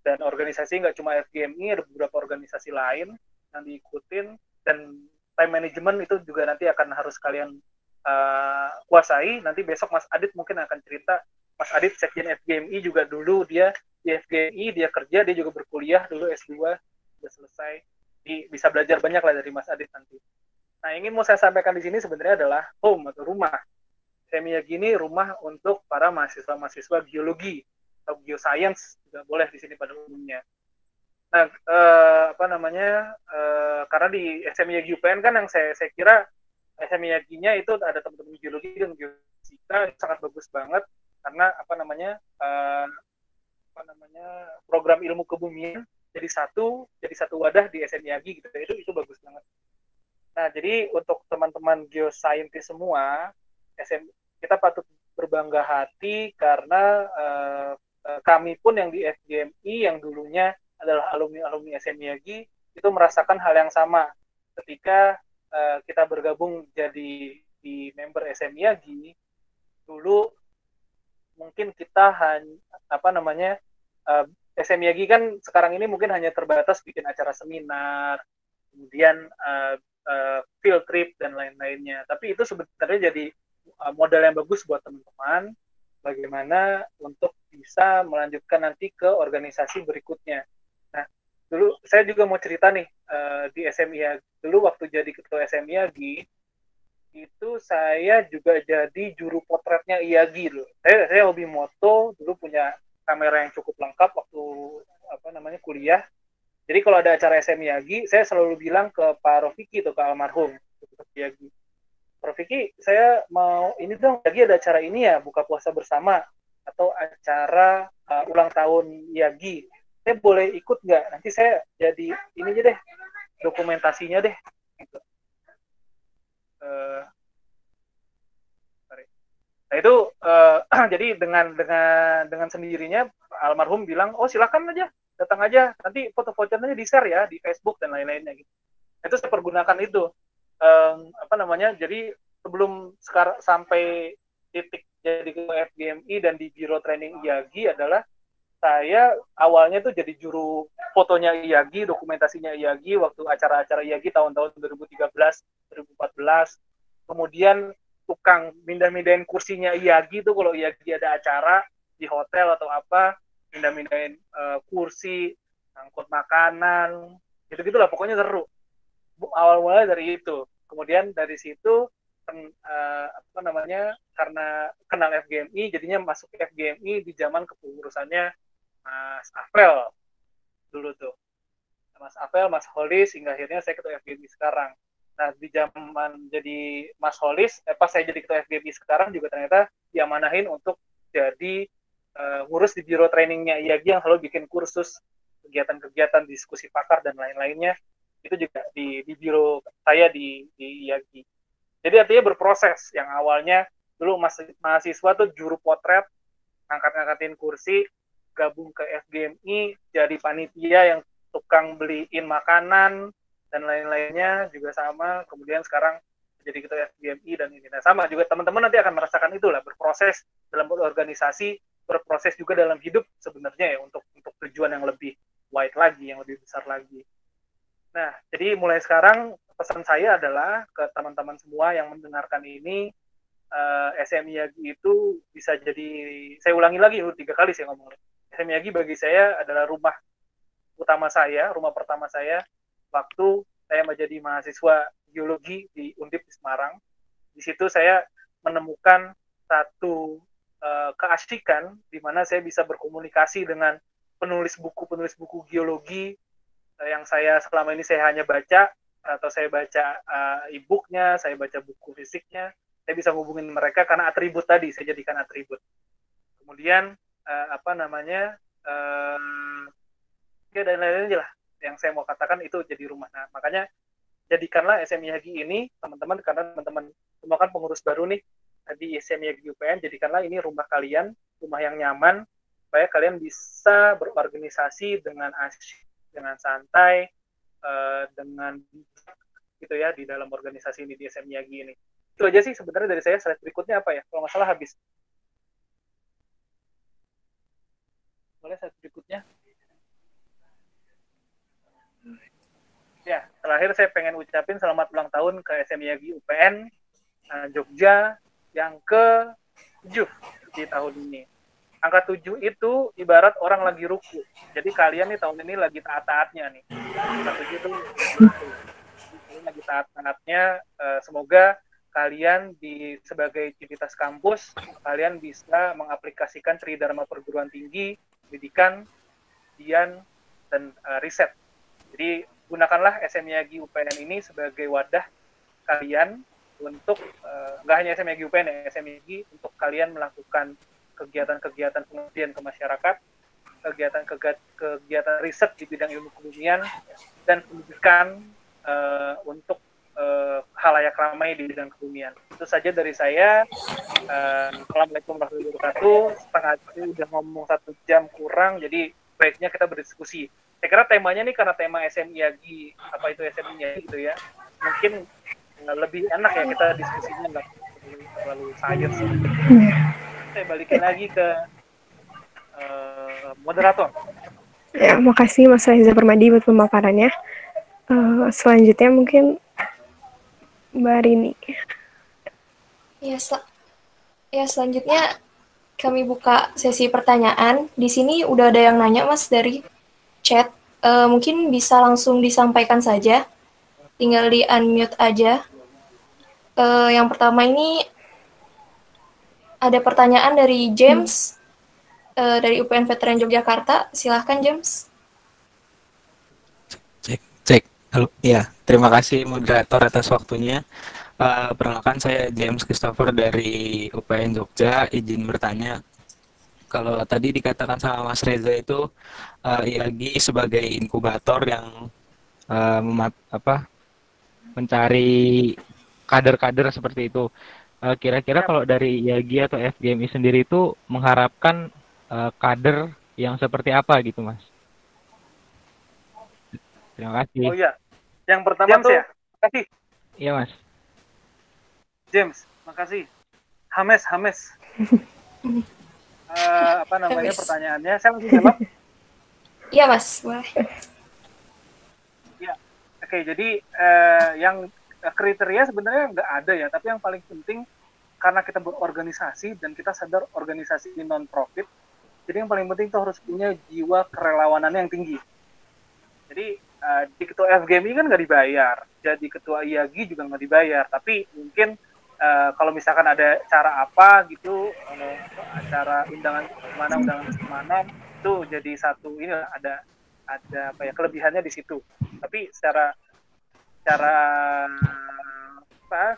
Dan organisasi nggak cuma FGMI, ada beberapa organisasi lain yang diikutin, dan time management itu juga nanti akan harus kalian kuasai. Nanti besok Mas Adit mungkin akan cerita. Mas Adit sekjen FGMI juga dulu, dia di FGMI, dia kerja, dia juga berkuliah dulu S2, sudah selesai. Bisa belajar banyak lah dari Mas Adit nanti. Nah, yang ingin mau saya sampaikan di sini sebenarnya adalah home atau rumah. Semiyagi ini rumah untuk para mahasiswa-mahasiswa geologi atau geoscience, juga boleh di sini pada umumnya. Nah, karena di SMIAGI UPN kan yang saya kira SMIAGI-nya itu ada teman-teman geologi dan geofisika, sangat bagus banget karena program ilmu kebumian jadi satu wadah di SMIAGI gitu. Itu bagus banget. Nah, jadi untuk teman-teman geoscientist semua, kita patut berbangga hati karena kami pun yang di FGMI yang dulunya adalah alumni SMIAGI itu merasakan hal yang sama ketika kita bergabung jadi di member SMIAGI. Dulu mungkin kita SMIAGI kan sekarang ini mungkin hanya terbatas bikin acara seminar, kemudian field trip dan lain-lainnya. Tapi itu sebenarnya jadi modal yang bagus buat teman-teman bagaimana untuk bisa melanjutkan nanti ke organisasi berikutnya. Nah, dulu saya juga mau cerita nih di SMIAGI. Dulu waktu jadi ketua SMIAGI itu saya juga jadi juru potretnya IAGI dulu. Saya hobi moto, dulu punya kamera yang cukup lengkap waktu kuliah. Jadi kalau ada acara SMIAGI, saya selalu bilang ke Pak Rofiki tuh, ke almarhum IAGI. Prof Vicky, saya mau ini dong, lagi ada acara ini ya, buka puasa bersama atau acara ulang tahun IAGI. Saya boleh ikut nggak? Nanti saya jadi ini aja deh, dokumentasinya deh. Gitu. Nah itu jadi dengan sendirinya almarhum bilang, oh silakan aja, datang aja, nanti foto-fotonya di share ya di Facebook dan lain-lainnya gitu. Itu saya pergunakan itu. Jadi sebelum sekarang sampai titik jadi ke FGMI dan di Biro Training IAGI adalah saya awalnya tuh jadi juru fotonya IAGI, dokumentasinya IAGI waktu acara-acara IAGI tahun-tahun 2013, 2014. Kemudian tukang mindah-mindahin kursinya IAGI tuh kalau IAGI ada acara di hotel atau apa, mindah-mindahin kursi, angkut makanan, gitu-gitulah pokoknya seru. Awal-awalnya dari itu. Kemudian dari situ karena kenal FGMI jadinya masuk FGMI di zaman kepengurusannya Mas Afel dulu tuh. Mas Afel, Mas Holis, hingga akhirnya saya ketua FGMI sekarang. Nah, di zaman jadi Mas Holis, pas saya jadi ketua FGMI sekarang juga ternyata diamanahin untuk jadi ngurus di biro trainingnya IAGI yang selalu bikin kursus, kegiatan-kegiatan, diskusi pakar, dan lain-lainnya. Itu juga di biro saya di IAGI. Jadi artinya berproses, yang awalnya dulu mahasiswa tuh juru potret, ngangkat-ngangkatin kursi, gabung ke FGMI, jadi panitia yang tukang beliin makanan, dan lain-lainnya juga sama, kemudian sekarang jadi ketua FGMI dan ini. Nah, sama juga teman-teman nanti akan merasakan itulah, berproses dalam organisasi, berproses juga dalam hidup sebenarnya ya, untuk tujuan yang lebih wide lagi, yang lebih besar lagi. Nah, jadi mulai sekarang pesan saya adalah ke teman-teman semua yang mendengarkan ini, SMIAGI itu bisa jadi, saya ulangi lagi 3 kali saya ngomong. SMIAGI bagi saya adalah rumah utama saya, rumah pertama saya waktu saya menjadi mahasiswa geologi di Undip di Semarang. Di situ saya menemukan satu keasyikan di mana saya bisa berkomunikasi dengan penulis buku geologi yang selama ini saya hanya baca, atau saya baca e-booknya, saya baca buku fisiknya, saya bisa hubungin mereka karena atribut tadi, saya jadikan atribut. Kemudian dan lain-lain lah yang saya mau katakan itu jadi rumah. Nah, makanya jadikanlah SMIAGI ini, teman-teman, karena teman-teman semua kan pengurus baru nih di SMIAGI UPN, jadikanlah ini rumah kalian, rumah yang nyaman, supaya kalian bisa berorganisasi dengan asyik, dengan santai, dengan gitu ya di dalam organisasi ini di SMIAGI ini. Itu aja sih sebenarnya dari saya. Slide berikutnya apa ya? Kalau nggak salah habis. Boleh slide berikutnya? Ya, terakhir saya pengen ucapin selamat ulang tahun ke SMIAGI UPN Jogja yang ke-7 di tahun ini. Angka 7 itu ibarat orang lagi ruku. Jadi kalian nih tahun ini lagi taat-taatnya nih. Angka 7 itu lagi taat-taatnya. Semoga kalian sebagai civitas kampus, kalian bisa mengaplikasikan Tridharma Perguruan Tinggi, pendidikan, kemudian, dan riset. Jadi gunakanlah SMIAGI UPN ini sebagai wadah kalian untuk nggak hanya SMIAGI UPN ya, SMIAGI untuk kalian melakukan kegiatan-kegiatan pengabdian ke masyarakat, kegiatan riset di bidang ilmu kebumian, dan pendidikan untuk halayak ramai di bidang kebumian. Itu saja dari saya. Assalamualaikum warahmatullahi wabarakatuh. Setengah jam udah ngomong 1 jam kurang, jadi baiknya kita berdiskusi. Saya kira temanya nih karena tema SMIAGI, apa itu SMIAGI gitu ya, mungkin lebih enak ya kita diskusinya, nggak terlalu science. Saya balikin lagi ke moderator. Ya, makasih Mas Reza Permadi buat pemaparannya. Selanjutnya mungkin Mbak Rini. Ya, selanjutnya kami buka sesi pertanyaan. Di sini udah ada yang nanya Mas dari chat. Mungkin bisa langsung disampaikan saja. Tinggal di unmute aja. Yang pertama ini ada pertanyaan dari James dari UPN Veteran Yogyakarta. Silahkan James. Cek. Halo. Ya, terima kasih moderator atas waktunya. Perkenalkan saya James Christopher dari UPN Jogja. Izin bertanya. Kalau tadi dikatakan sama Mas Reza itu IAGI sebagai inkubator yang mencari kader-kader seperti itu. Kira-kira kalau dari IAGI atau FGMI sendiri itu mengharapkan kader yang seperti apa gitu, Mas? Terima kasih. Oh iya, yang pertama James, tuh, ya? Makasih. Iya Mas. James, makasih. Hames. Apa namanya Hames. Pertanyaannya? Saya langsung jawab. Iya Mas, boleh. Ya, oke. Jadi yang kriteria sebenarnya nggak ada ya, tapi yang paling penting karena kita berorganisasi dan kita sadar organisasi ini non-profit, jadi yang paling penting itu harus punya jiwa kerelawanan yang tinggi. Jadi di ketua FGMI kan nggak dibayar, jadi ketua IAGI juga nggak dibayar, tapi mungkin kalau misalkan ada cara apa gitu, acara undangan kemana itu jadi satu ini ada apa ya kelebihannya di situ. Tapi secara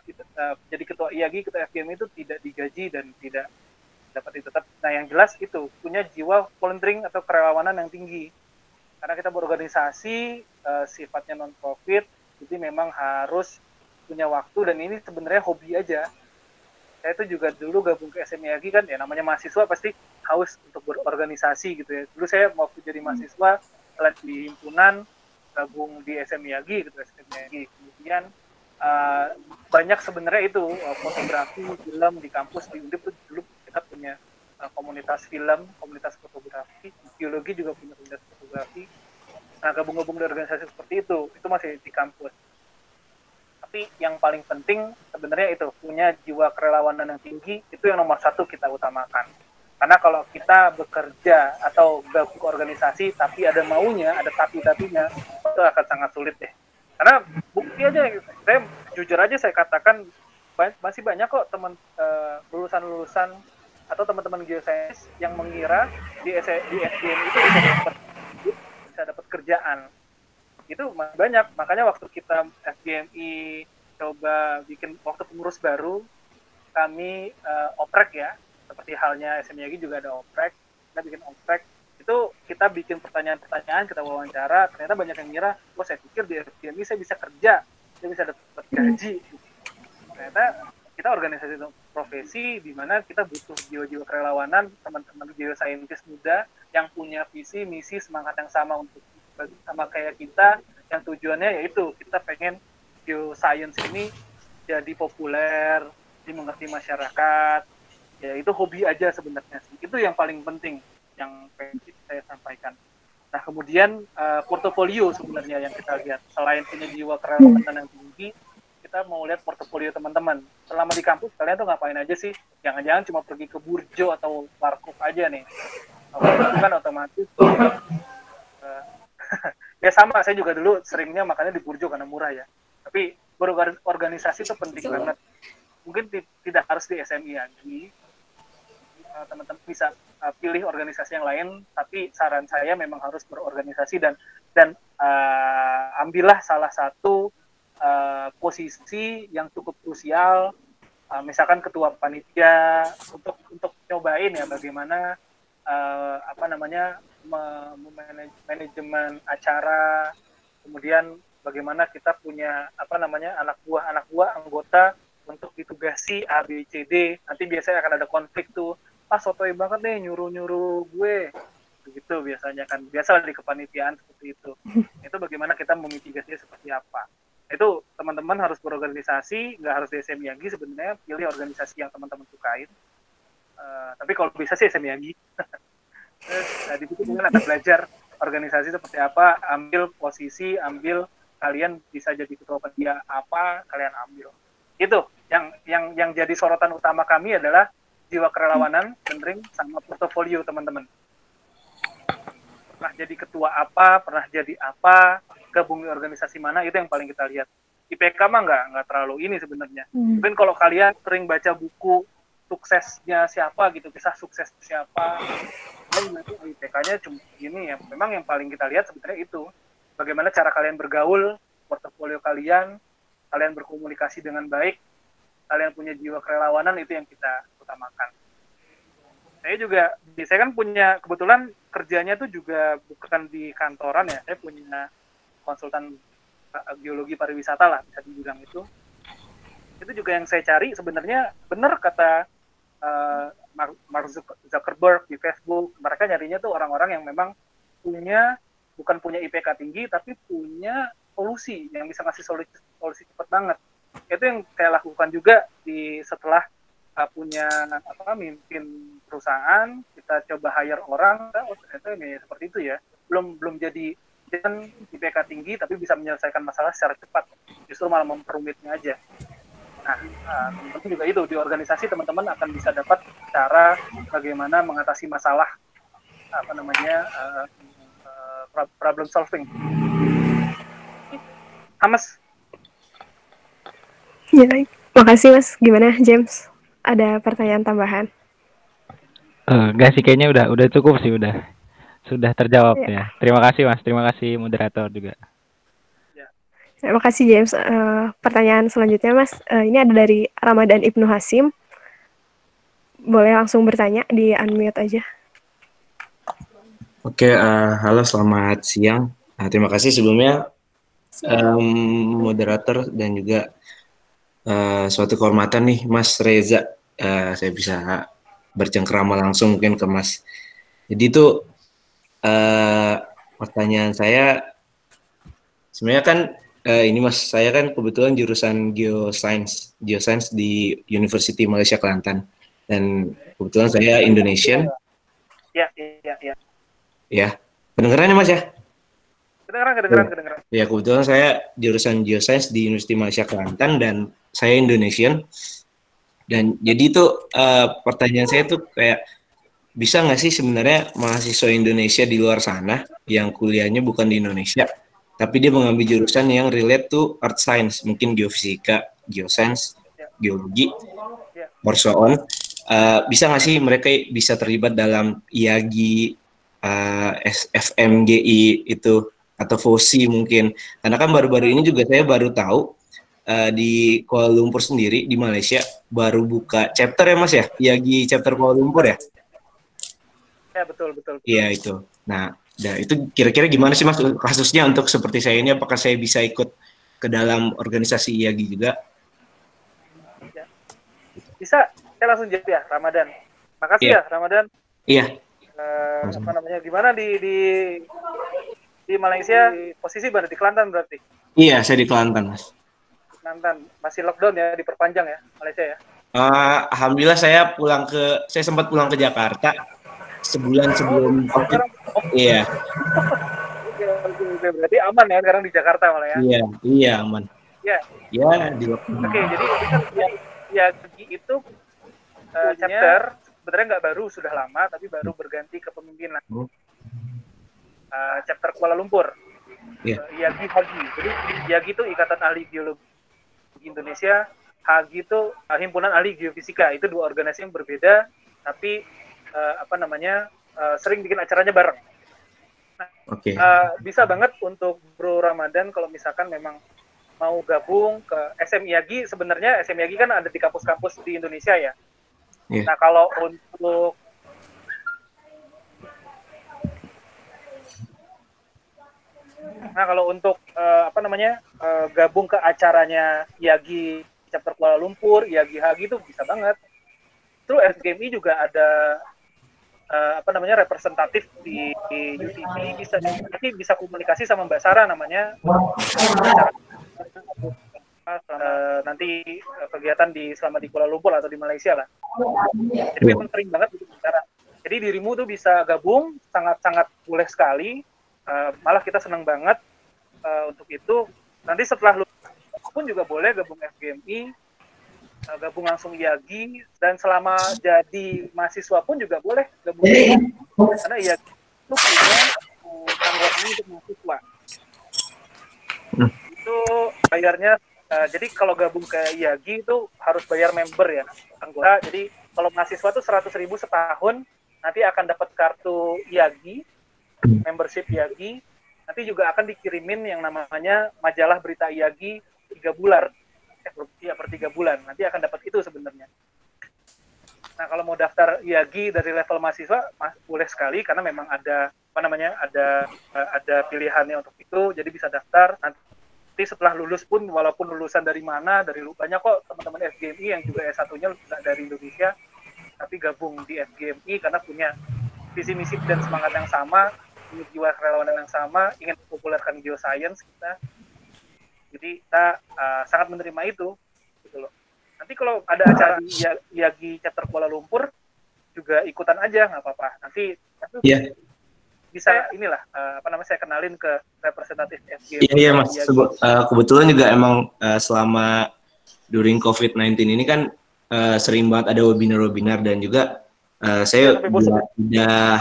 gitu, jadi ketua IAGI, ketua FGMI itu tidak digaji dan tidak dapat itu. Nah yang jelas itu punya jiwa volunteering atau kerelawanan yang tinggi. Karena kita berorganisasi sifatnya non-profit, jadi memang harus punya waktu, dan ini sebenarnya hobi aja. Saya itu juga dulu gabung ke SMIAGI kan, ya namanya mahasiswa pasti haus untuk berorganisasi gitu ya. Dulu saya waktu jadi mahasiswa, selain di himpunan, gabung di SMIAGI gitu, SMIAGI. Kemudian banyak sebenarnya itu fotografi, film di kampus, di Undip tuh dulu kita punya komunitas film, komunitas fotografi, biologi juga punya komunitas fotografi. Nah, gabung-gabung di organisasi seperti itu masih di kampus. Tapi yang paling penting sebenarnya itu punya jiwa kerelawanan yang tinggi, itu yang nomor satu kita utamakan. Karena kalau kita bekerja atau gabung ke organisasi tapi ada maunya, ada tapi-tapinya, itu akan sangat sulit deh. Karena bukti aja, saya jujur aja saya katakan masih banyak kok teman lulusan-lulusan atau teman-teman geosains yang mengira di SDM itu bisa dapat kerjaan. Itu masih banyak. Makanya waktu kita FGMI coba bikin waktu pengurus baru, kami oprek ya, seperti halnya SMIAGI juga ada oprek, kita bikin oprek, itu kita bikin pertanyaan-pertanyaan, kita wawancara, ternyata banyak yang ngira, saya pikir di FGMI saya bisa kerja, saya bisa dapat gaji. Ternyata kita organisasi profesi di mana kita butuh jiwa-jiwa kerelawanan, teman-teman geosaintis muda yang punya visi, misi, semangat yang sama untuk sama kayak kita, yang tujuannya yaitu kita pengen geoscience ini jadi populer, dimengerti masyarakat. Ya itu hobi aja sebenarnya sih. Itu yang paling penting yang pengen saya sampaikan. Nah kemudian portofolio sebenarnya yang kita lihat. Selain punya jiwa kerelawanan yang tinggi, kita mau lihat portofolio teman-teman. Selama di kampus kalian tuh ngapain aja sih? Jangan-jangan cuma pergi ke Burjo atau Warkop aja nih. Itu kan otomatis. Ya sama, saya juga dulu seringnya makannya di Burjo karena murah ya. Tapi berorganisasi itu penting banget. Mungkin tidak harus di SMI lagi. Teman-teman bisa pilih organisasi yang lain, tapi saran saya memang harus berorganisasi dan ambillah salah satu posisi yang cukup krusial, misalkan ketua panitia untuk nyobain ya bagaimana manajemen acara, kemudian bagaimana kita punya anak buah anggota untuk ditugasi A B C D. Nanti biasanya akan ada konflik tuh, sotoy banget nih nyuruh gue begitu biasanya kan, biasa di kepanitiaan seperti itu. Itu bagaimana kita memitigasinya seperti apa. Itu teman-teman harus berorganisasi, nggak harus di SMIAGI sebenarnya, pilih organisasi yang teman-teman sukain. Tapi kalau bisa sih SMIAGI. Nah, di situ mungkin akan belajar organisasi seperti apa, ambil posisi, kalian bisa jadi ketua panitia apa, kalian ambil. Itu yang jadi sorotan utama kami adalah jiwa kerelawanan, mentoring, sama portofolio teman-teman. Pernah jadi ketua apa, pernah jadi apa, gabungi organisasi mana, itu yang paling kita lihat. IPK mah nggak terlalu ini sebenarnya. Mungkin kalau kalian sering baca buku suksesnya siapa gitu, kisah sukses siapa, nanti IPK-nya cuma gini ya. Memang yang paling kita lihat sebenarnya itu, bagaimana cara kalian bergaul, portofolio kalian berkomunikasi dengan baik, kalian punya jiwa kerelawanan, itu yang kita utamakan. Saya kan punya, kebetulan kerjanya tuh juga bukan di kantoran ya, saya punya konsultan geologi pariwisata lah, bisa dibilang itu. Itu juga yang saya cari sebenarnya, benar kata Mark Zuckerberg di Facebook, mereka nyarinya tuh orang-orang yang memang bukan punya IPK tinggi, tapi punya solusi, yang bisa ngasih solusi cepat banget. Itu yang saya lakukan juga setelah punya mimpin perusahaan, kita coba hire orang, ternyata ini seperti itu ya, belum jadi IPK tinggi tapi bisa menyelesaikan masalah secara cepat, justru malah memperumitnya aja. Nah, teman-teman juga itu di organisasi teman-teman akan bisa dapat cara bagaimana mengatasi masalah problem solving. Mas. Ya, makasih Mas. Gimana James? Ada pertanyaan tambahan? Enggak sih, kayaknya udah cukup sih, sudah terjawab ya. Terima kasih Mas, terima kasih moderator juga. Terima kasih James. Pertanyaan selanjutnya Mas, ini ada dari Ramadan Ibnu Hasim. Boleh langsung bertanya, di unmute aja. Oke, halo selamat siang. Terima kasih sebelumnya moderator dan juga suatu kehormatan nih Mas Reza, saya bisa bercengkrama langsung mungkin ke Mas. Jadi itu pertanyaan saya sebenarnya kan ini Mas, saya kan kebetulan jurusan geoscience di University Malaysia Kelantan, dan kebetulan saya Indonesian. Ya. Ya, kedengerannya Mas ya? Kedengeran. Ya, kebetulan saya jurusan geoscience di University Malaysia Kelantan dan saya Indonesian. Dan jadi itu pertanyaan saya tuh kayak, bisa nggak sih sebenarnya mahasiswa Indonesia di luar sana yang kuliahnya bukan di Indonesia, tapi dia mengambil jurusan yang relate to earth science, mungkin geofisika, geoscience, geologi, or so on. Bisa nggak sih mereka bisa terlibat dalam IAGI, FMGI itu, atau FOSI mungkin? Karena kan baru-baru ini juga saya baru tahu di Kuala Lumpur sendiri di Malaysia baru buka chapter ya Mas ya, IAGI chapter Kuala Lumpur ya? Ya betul. Iya itu. Nah, itu kira-kira gimana sih Mas kasusnya untuk seperti saya ini? Apakah saya bisa ikut ke dalam organisasi IAGI juga? Ya. Bisa, saya langsung jawab ya, Ramadan. Makasih ya Ramadan. Iya. Gimana di Di Malaysia posisi berada di Kelantan berarti. Iya, saya di Kelantan, Mas. Kelantan masih lockdown ya, diperpanjang ya Malaysia ya. Alhamdulillah saya sempat pulang ke Jakarta sebulan sebelum COVID. Iya. Oke, berarti aman ya sekarang di Jakarta malah ya. Iya aman. Ya. Ya di lockdown. Oke, jadi Yagi itu chapter sebenarnya nggak baru, sudah lama tapi baru berganti kepemimpinan. Chapter Kuala Lumpur. Yagi Hagi. Jadi Yagi itu Ikatan Ahli Geologi Indonesia, Hagi itu Himpunan Ahli Geofisika. Itu dua organisasi yang berbeda, tapi sering bikin acaranya bareng. Bisa banget untuk Bro Ramadan kalau misalkan memang mau gabung ke SM Yagi. Sebenarnya SM Yagi kan ada di kampus-kampus di Indonesia ya. Nah kalau untuk gabung ke acaranya Yagi chapter Kuala Lumpur, Yagi Hagi itu bisa banget. Terus FGMI juga ada representatif di UTB, bisa komunikasi sama Mbak Sarah namanya. Nanti kegiatan selama di Kuala Lumpur atau di Malaysia lah. Jadi memang sering banget bicara. Jadi dirimu tuh bisa gabung, sangat-sangat boleh sekali. Malah kita senang banget untuk itu. Nanti setelah lulus pun juga boleh gabung FGMI, gabung langsung Yagi, dan selama jadi mahasiswa pun juga boleh gabung Yagi, karena Yagi itu punya tanggungan untuk mahasiswa. Itu bayarnya, jadi kalau gabung ke Yagi itu harus bayar member ya, anggota. Jadi kalau mahasiswa itu 100.000 setahun, nanti akan dapat kartu Yagi, membership Yagi. Nanti juga akan dikirimin yang namanya majalah berita Yagi 3 bulan. Per 3 bulan. Nanti akan dapat itu sebenarnya. Nah, kalau mau daftar Yagi dari level mahasiswa, boleh sekali karena memang ada ada pilihannya untuk itu. Jadi bisa daftar. Nanti setelah lulus pun, walaupun lulusan dari mana, banyak kok teman-teman FGMI yang juga S1-nya dari Indonesia, tapi gabung di FGMI karena punya visi misi dan semangat yang sama, punya jiwa kerelawanan yang sama, ingin mempopulerkan geoscience kita. Jadi kita sangat menerima itu, gitu loh. Nanti kalau ada acara Yagi chapter Kuala Lumpur juga ikutan aja, nggak apa-apa. Nanti bisa saya kenalin ke representatif FGMI. Iya Mas. Kebetulan juga emang selama during COVID-19 ini kan sering banget ada webinar dan juga saya udah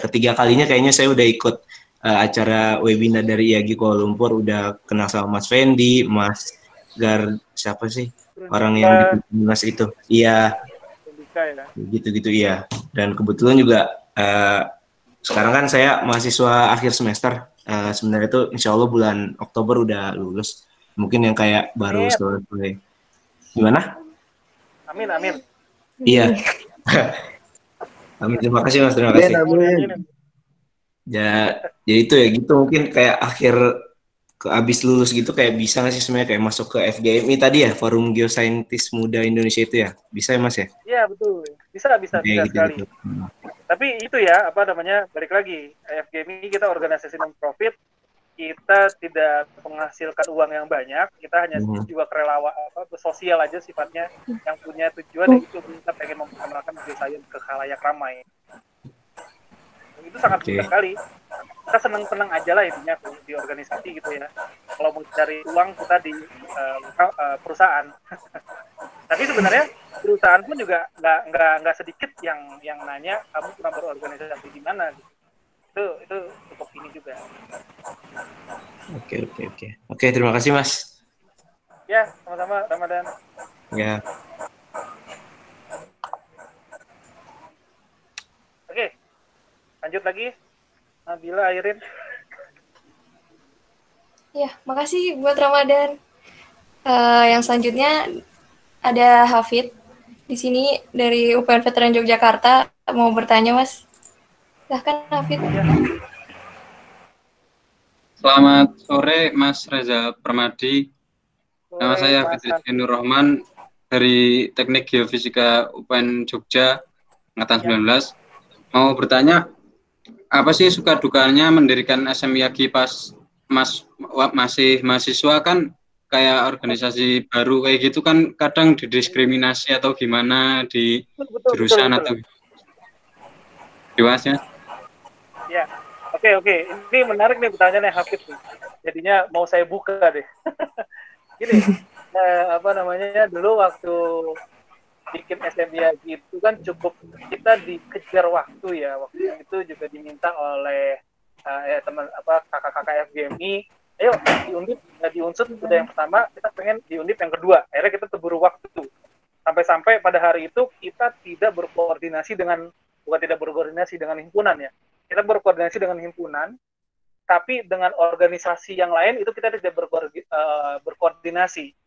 ketiga kalinya kayaknya saya udah ikut acara webinar dari Yagi Kuala Lumpur, udah kenal sama Mas Fendi, Mas siapa sih orang yang di Mas itu? Iya. Gitu iya. Dan kebetulan juga sekarang kan saya mahasiswa akhir semester. Sebenarnya itu insya Allah bulan Oktober udah lulus. Mungkin yang kayak baru selesai. Gimana? Amin. Iya. Amin, terima kasih Mas, terima kasih. Ya, jadi itu ya gitu, mungkin kayak abis lulus gitu kayak bisa nggak sih sebenarnya kayak masuk ke FGMI tadi ya, Forum Geoscientist Muda Indonesia itu ya, bisa ya Mas ya? Iya betul, bisa gitu, sekali. Gitu. Tapi itu ya balik lagi, FGMI kita organisasi non-profit, kita tidak menghasilkan uang yang banyak, kita hanya jiwa sosial aja sifatnya, yang punya tujuan itu kita pengen memperkenalkan geoscience ke khalayak ramai. Itu sangat mudah sekali. Kita senang aja lah intinya di organisasi gitu ya. Kalau mau cari uang kita di perusahaan. Tapi sebenarnya perusahaan pun juga nggak sedikit yang nanya kamu pernah berorganisasi di mana gitu. Itu cukup ini juga. Oke, terima kasih Mas. Ya, sama-sama Ramadan. Ya. Oke. Lanjut lagi, Nabila, Airin. Ya, makasih buat Ramadan. Yang selanjutnya ada Hafid di sini dari UPN Veteran Yogyakarta mau bertanya, Mas. Silahkan, Hafid. Ya. Selamat sore, Mas Reza Permadi. Nama saya Hafid Nur Rahman dari Teknik Geofisika UPN Jogja, angkatan 19. Mau bertanya, apa sih suka dukanya mendirikan SMIAGI pas masih mahasiswa kan, kayak organisasi baru kayak gitu kan kadang didiskriminasi atau gimana di Betul. jurusan atau dewasa. Ya, oke. Ini menarik nih pertanyaannya Hafid nih. Jadinya mau saya buka deh. Gini, apa namanya, dulu waktu bikin SMIA gitu kan cukup kita dikejar waktu ya. Waktu itu juga diminta oleh teman kakak-kakak FGMI, ayo di Unsur udah yang pertama, kita pengen di Undip yang kedua. Akhirnya kita terburu waktu. Sampai pada hari itu kita tidak berkoordinasi dengan himpunan ya. Kita berkoordinasi dengan himpunan, tapi dengan organisasi yang lain itu kita tidak berkoordinasi.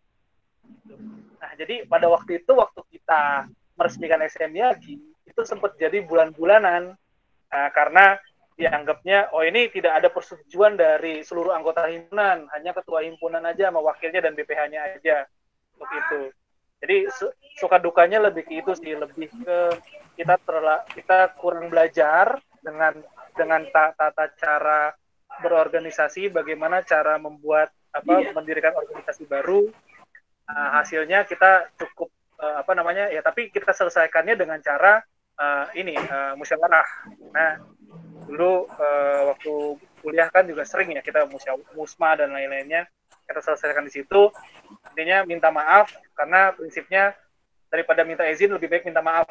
Nah, jadi pada waktu itu, waktu kita meresmikan SMIAGI, itu sempat jadi bulan-bulanan, karena dianggapnya, oh ini tidak ada persetujuan dari seluruh anggota himpunan, hanya ketua himpunan aja sama wakilnya dan BPH-nya aja, untuk itu. Jadi suka dukanya lebih ke itu sih, lebih ke kita kurang belajar dengan tata cara berorganisasi, bagaimana cara mendirikan organisasi baru. Hasilnya kita cukup tapi kita selesaikannya dengan cara musyawarah. Nah, dulu waktu kuliah kan juga sering ya kita musma dan lain-lainnya, kita selesaikan di situ. Intinya minta maaf, karena prinsipnya daripada minta izin lebih baik minta maaf.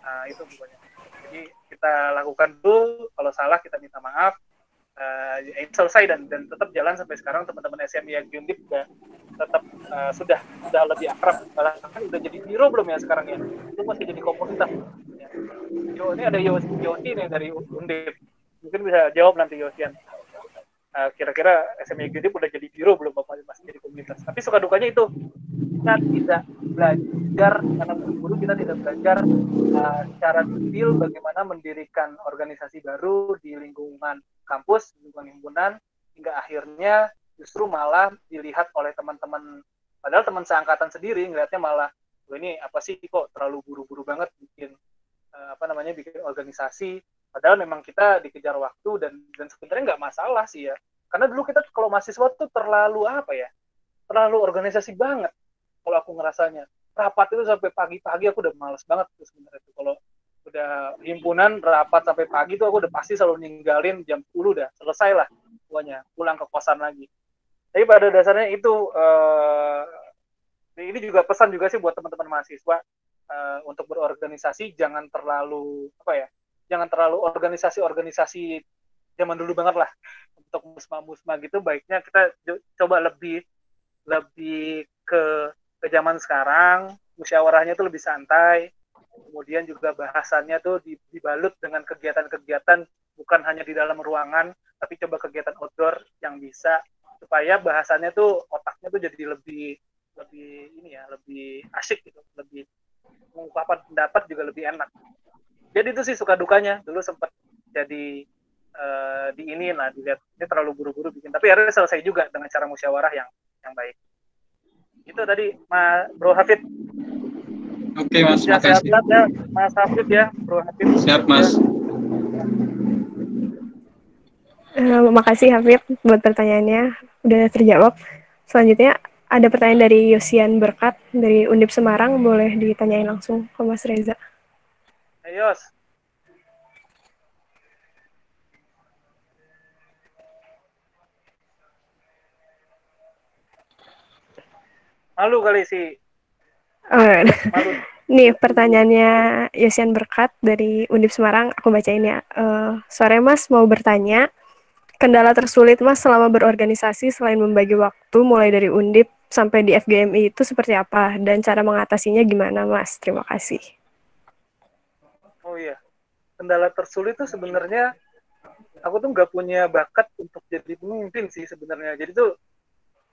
Nah, itu pokoknya. Jadi kita lakukan dulu, kalau salah kita minta maaf. Selesai dan tetap jalan sampai sekarang. Teman-teman SMIAGI Undip juga tetap sudah lebih akrab. Bahkan udah jadi biro belum ya sekarang ya? Itu masih jadi komunitas. Ya. Ini ada Yosi nih dari Undip. Mungkin bisa jawab nanti Yosian. Kira-kira SMIAGI Undip udah jadi biro belum, Bapak, masih jadi komunitas? Tapi suka dukanya itu, kita tidak belajar, karena guru kita tidak belajar secara detail bagaimana mendirikan organisasi baru di lingkungan kampus, lingkungan himpunan, hingga akhirnya justru malah dilihat oleh teman-teman, padahal teman seangkatan sendiri ngelihatnya malah, ini apa sih kok terlalu buru-buru banget bikin bikin organisasi. Padahal memang kita dikejar waktu dan sebenarnya nggak masalah sih ya. Karena dulu kita kalau mahasiswa tuh terlalu terlalu organisasi banget. Kalau aku ngerasanya, rapat itu sampai pagi-pagi aku udah males banget tuh sebenarnya tuh. Kalau udah himpunan rapat sampai pagi tuh aku udah pasti selalu ninggalin jam 10 udah selesai lah semuanya, pulang ke kosan lagi. Tapi pada dasarnya itu ini juga pesan juga sih buat teman-teman mahasiswa, untuk berorganisasi jangan terlalu jangan terlalu organisasi zaman dulu banget lah. Untuk musma gitu, baiknya kita coba lebih ke zaman sekarang, musyawarahnya tuh lebih santai, kemudian juga bahasannya tuh dibalut dengan kegiatan-kegiatan, bukan hanya di dalam ruangan, tapi coba kegiatan outdoor yang bisa, supaya bahasannya tuh, otaknya tuh jadi lebih asyik gitu, lebih mengungkapkan pendapat juga lebih enak. Jadi itu sih suka dukanya. Dulu sempat jadi dilihat ini terlalu buru-buru bikin, tapi akhirnya selesai juga dengan cara musyawarah yang baik. Itu tadi Bro Hafid. Oke Mas, ya, makasih. Sehat ya Mas Hafid ya, Bro Hafid. Siap Mas. Makasih Hafid buat pertanyaannya, udah terjawab. Selanjutnya ada pertanyaan dari Yosian Berkat dari Undip Semarang, boleh ditanyain langsung ke Mas Reza. Ayo. Malu kali sih. Malu. Nih pertanyaannya Yosian Berkat dari Undip Semarang, aku bacain ya. Sore Mas, mau bertanya, kendala tersulit Mas selama berorganisasi selain membagi waktu mulai dari Undip sampai di FGMI itu seperti apa, dan cara mengatasinya gimana Mas? Terima kasih. Oh iya, kendala tersulit tuh sebenarnya aku tuh nggak punya bakat untuk jadi pemimpin sih sebenarnya. Jadi tuh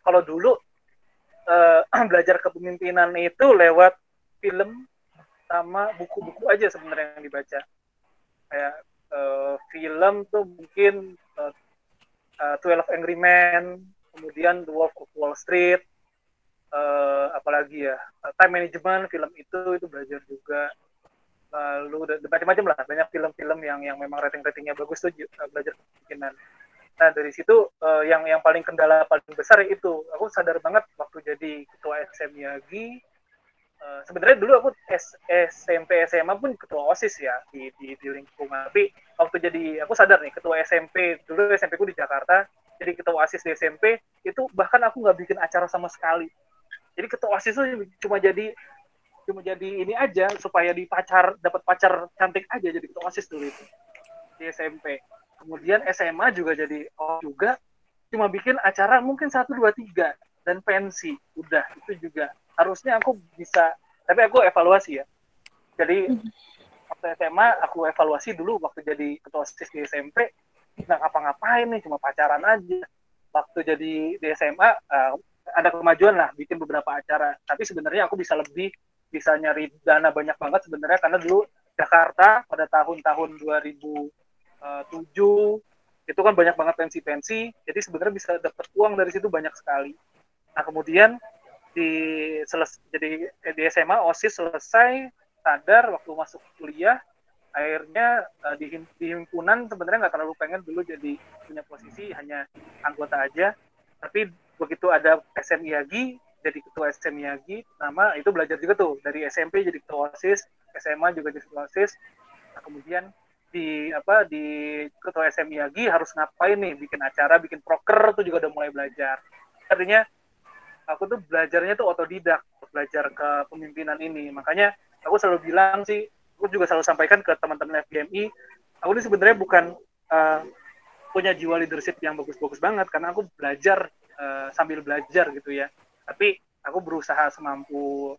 kalau dulu belajar kepemimpinan itu lewat film sama buku-buku aja sebenarnya yang dibaca. Kayak film tuh mungkin 12 Angry Men, kemudian The Wolf of Wall Street, apalagi ya, Time Management, film itu belajar juga. lalu macam-macam lah, banyak film-film yang memang ratingnya bagus tuh belajar kepemimpinan. Nah dari situ yang paling kendala paling besar itu aku sadar banget waktu jadi ketua SMIAGI. Sebenarnya dulu aku SMP SMA pun ketua OSIS ya di lingkungan, tapi waktu jadi aku sadar nih ketua SMP, dulu SMP ku di Jakarta, jadi ketua OSIS di SMP itu bahkan aku nggak bikin acara sama sekali. Jadi ketua OSIS itu cuma jadi ini aja supaya dapat pacar cantik aja, jadi ketua OSIS dulu itu di SMP. Kemudian SMA juga jadi juga cuma bikin acara mungkin 1, 2, 3 dan pensi, udah itu juga. Harusnya aku bisa, tapi aku evaluasi ya. Jadi waktu SMA aku evaluasi dulu waktu jadi ketua OSIS di SMP, nggak ngapa-ngapain nih, cuma pacaran aja. Waktu jadi di SMA ada kemajuan lah, bikin beberapa acara. Tapi sebenarnya aku bisa nyari dana banyak banget sebenarnya, karena dulu Jakarta pada tahun-tahun 2007 itu kan banyak banget pensi-pensi, jadi sebenarnya bisa dapat uang dari situ banyak sekali. Nah kemudian jadi di SMA OSIS selesai, sadar waktu masuk kuliah, akhirnya di himpunan sebenarnya nggak terlalu pengen dulu jadi punya posisi, hanya anggota aja. Tapi begitu ada SMIAGI, jadi ketua SMIAGI, itu belajar juga tuh dari SMP jadi ketua OSIS, SMA juga jadi ketua OSIS. Nah, kemudian di ketua SMIAGI harus ngapain nih, bikin acara, bikin proker tuh juga udah mulai belajar. Artinya aku tuh belajarnya tuh otodidak, belajar kepemimpinan ini. Makanya aku selalu bilang sih, aku juga selalu sampaikan ke teman-teman FGMI, aku ini sebenarnya bukan punya jiwa leadership yang bagus-bagus banget, karena aku belajar sambil belajar gitu ya. Tapi aku berusaha semampu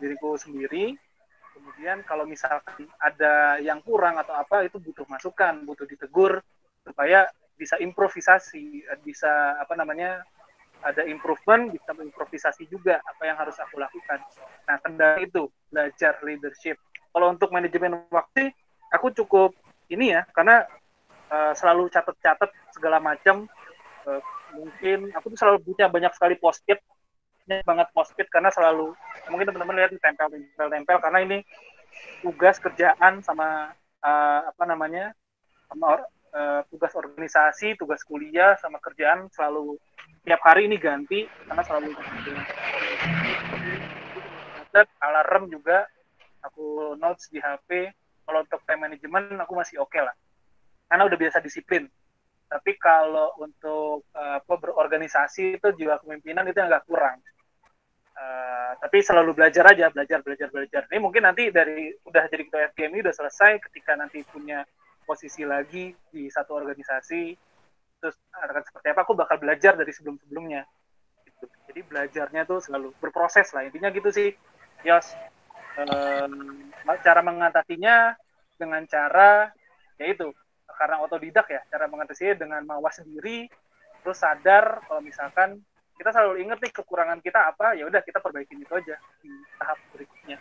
diriku sendiri. Kemudian kalau misalkan ada yang kurang atau apa, itu butuh masukan, butuh ditegur supaya bisa improvisasi, bisa ada improvement, bisa improvisasi juga apa yang harus aku lakukan. Nah, kendala itu belajar leadership. Kalau untuk manajemen waktu, aku cukup ini ya, karena selalu catat segala macam. Mungkin aku tuh selalu punya banyak sekali post-it, karena selalu, mungkin teman-teman lihat tempel, karena ini tugas kerjaan sama tugas organisasi, tugas kuliah sama kerjaan selalu tiap hari ini ganti, karena selalu alarm juga aku notes di HP. Kalau untuk time management aku masih oke lah, karena udah biasa disiplin. Tapi kalau untuk berorganisasi itu jiwa kepemimpinan itu agak kurang. Tapi selalu belajar aja, belajar. Ini mungkin nanti udah jadi ketua FGMI udah selesai, ketika nanti punya posisi lagi di satu organisasi, terus akan seperti apa, aku bakal belajar dari sebelum-sebelumnya. Gitu. Jadi belajarnya tuh selalu berproses lah, intinya gitu sih. Yos, cara mengatasinya dengan cara, yaitu karena otodidak ya, cara mengatasinya dengan mawas diri, terus sadar kalau misalkan kita selalu ingat nih kekurangan kita apa, ya udah kita perbaikin itu aja di tahap berikutnya.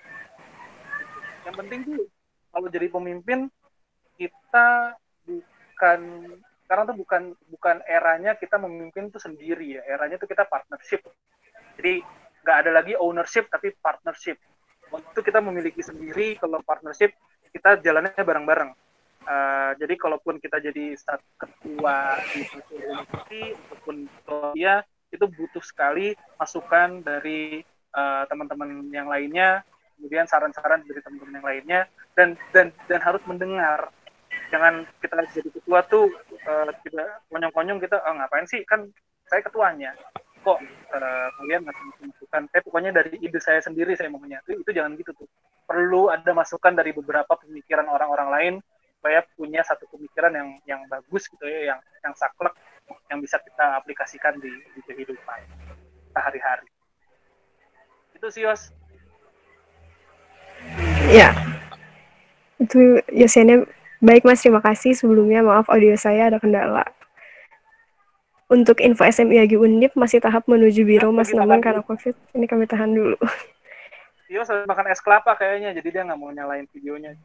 Yang penting tuh kalau jadi pemimpin, kita sekarang tuh bukan eranya kita memimpin tuh sendiri ya, eranya tuh kita partnership. Jadi nggak ada lagi ownership tapi partnership. Waktu itu kita memiliki sendiri, kalau partnership kita jalannya bareng-bareng. Jadi kalaupun kita jadi ketua di suatu organisasi ataupun ketua, itu butuh sekali masukan dari teman-teman yang lainnya, kemudian saran-saran dari teman-teman yang lainnya, dan harus mendengar. Jangan kita jadi ketua tuh tidak konyong-konyong, kita ngapain sih, kan saya ketuanya, kok kalian ngasih masukan, pokoknya dari ide saya sendiri saya maunya. Itu jangan gitu tuh. Perlu ada masukan dari beberapa pemikiran orang-orang lain supaya punya satu pemikiran yang bagus gitu ya, yang saklek, yang bisa kita aplikasikan di kehidupan sehari-hari. Itu sih, Yos. Ya, itu Yosiannya. Baik Mas, terima kasih. Sebelumnya maaf audio saya ada kendala. Untuk info SMIAGI Undip masih tahap menuju biro Mas Naman karena COVID. Ini kami tahan dulu. Yos makan es kelapa kayaknya, jadi dia nggak mau nyalain videonya.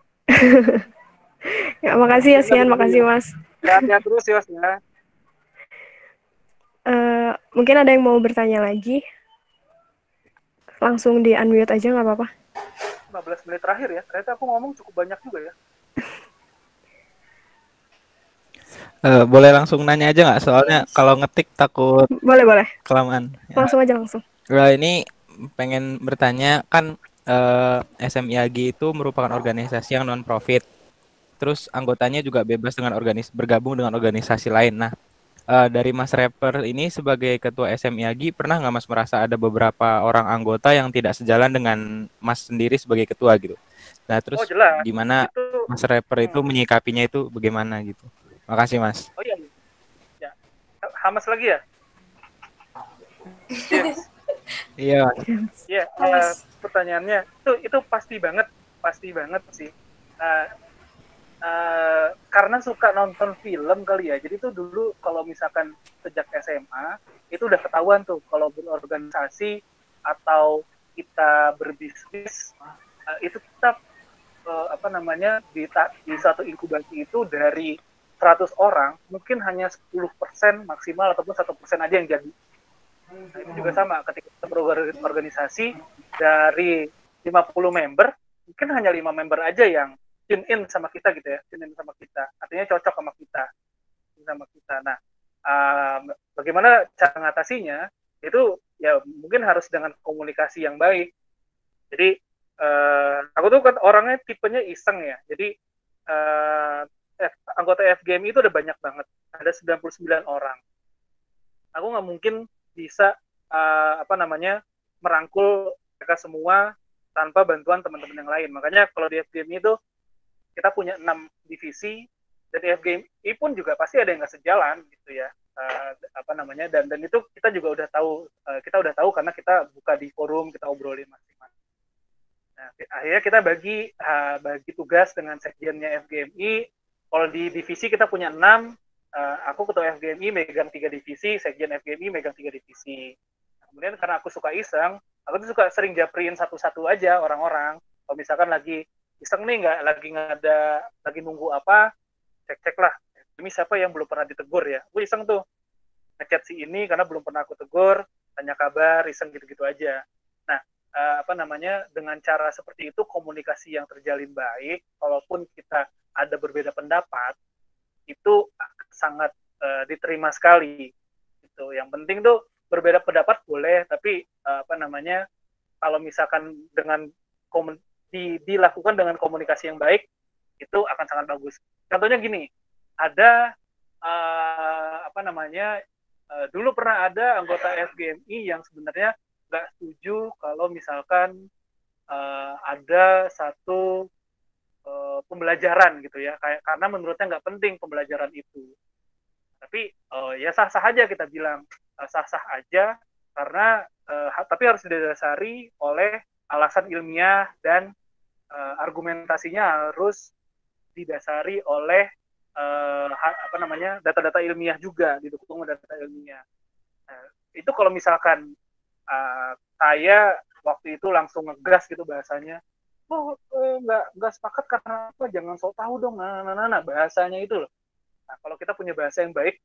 Ya, makasih Yosian, makasih Mas. Sehat terus Yos ya. Mungkin ada yang mau bertanya lagi? Langsung di unmute aja, nggak apa-apa. 15 menit terakhir ya. Ternyata aku ngomong cukup banyak juga ya. Boleh langsung nanya aja nggak? Soalnya kalau ngetik takut Boleh. kelamaan. Ya. Langsung aja langsung. Ini pengen bertanya kan SMIAG itu merupakan organisasi yang non profit. Terus anggotanya juga bebas dengan bergabung dengan organisasi lain. Nah, dari Mas Rapper ini sebagai ketua SMIAG pernah nggak Mas merasa ada beberapa orang anggota yang tidak sejalan dengan Mas sendiri sebagai ketua gitu? Nah, Oh terus jelas. gimana Itu Mas Rapper itu menyikapinya itu bagaimana gitu? Makasih Mas. Oh iya. Ya. Hamas lagi ya? James. Iya. Ya, pertanyaannya itu pasti banget sih. Karena suka nonton film kali ya. Jadi tuh dulu kalau misalkan sejak SMA itu udah ketahuan tuh kalau berorganisasi atau kita berbisnis itu kita di satu inkubasi itu dari 100 orang mungkin hanya 10% maksimal ataupun 1% aja yang jadi. Nah, itu juga sama ketika kita berorganisasi dari 50 member mungkin hanya 5 member aja yang tune in sama kita gitu ya, tune in sama kita, artinya cocok sama kita. Nah, bagaimana cara mengatasinya itu ya mungkin harus dengan komunikasi yang baik. Jadi aku tuh kan orangnya tipenya iseng ya, jadi anggota FGMI itu ada banyak banget, ada 99 orang. Aku nggak mungkin bisa merangkul mereka semua tanpa bantuan teman-teman yang lain. Makanya kalau di FGMI itu kita punya 6 divisi, dan di FGMI pun juga pasti ada yang nggak sejalan gitu ya. Dan itu kita juga udah tahu karena kita buka di forum, kita obrolin masing-masing. Nah, akhirnya kita bagi tugas dengan sekjennya FGMI. Kalau di divisi kita punya 6, aku ketua FGMI megang 3 divisi, sekjen FGMI megang 3 divisi. Kemudian karena aku suka iseng, aku tuh suka sering japrin satu-satu aja orang-orang. Kalau misalkan lagi iseng nih, lagi nunggu apa, cek lah. Ini siapa yang belum pernah ditegur ya? Gue iseng tuh ngechat si ini karena belum pernah aku tegur, tanya kabar, iseng gitu-gitu aja. Nah, dengan cara seperti itu komunikasi yang terjalin baik, walaupun kita ada berbeda pendapat, itu sangat diterima sekali. Gitu. Yang penting tuh berbeda pendapat boleh, tapi kalau misalkan dilakukan dengan komunikasi yang baik, itu akan sangat bagus. Contohnya gini, ada dulu pernah ada anggota FGMI yang sebenarnya nggak setuju kalau misalkan ada satu pembelajaran gitu ya, karena menurutnya nggak penting pembelajaran itu. Tapi ya sah-sah aja, kita bilang sah-sah aja, karena tapi harus didasari oleh alasan ilmiah dan argumentasinya harus didasari oleh data-data ilmiah juga, didukung data ilmiah. Itu kalau misalkan saya waktu itu langsung ngegas gitu bahasanya, nggak sepakat karena apa, jangan sok tahu dong, bahasanya itu loh. Nah, kalau kita punya bahasa yang baik,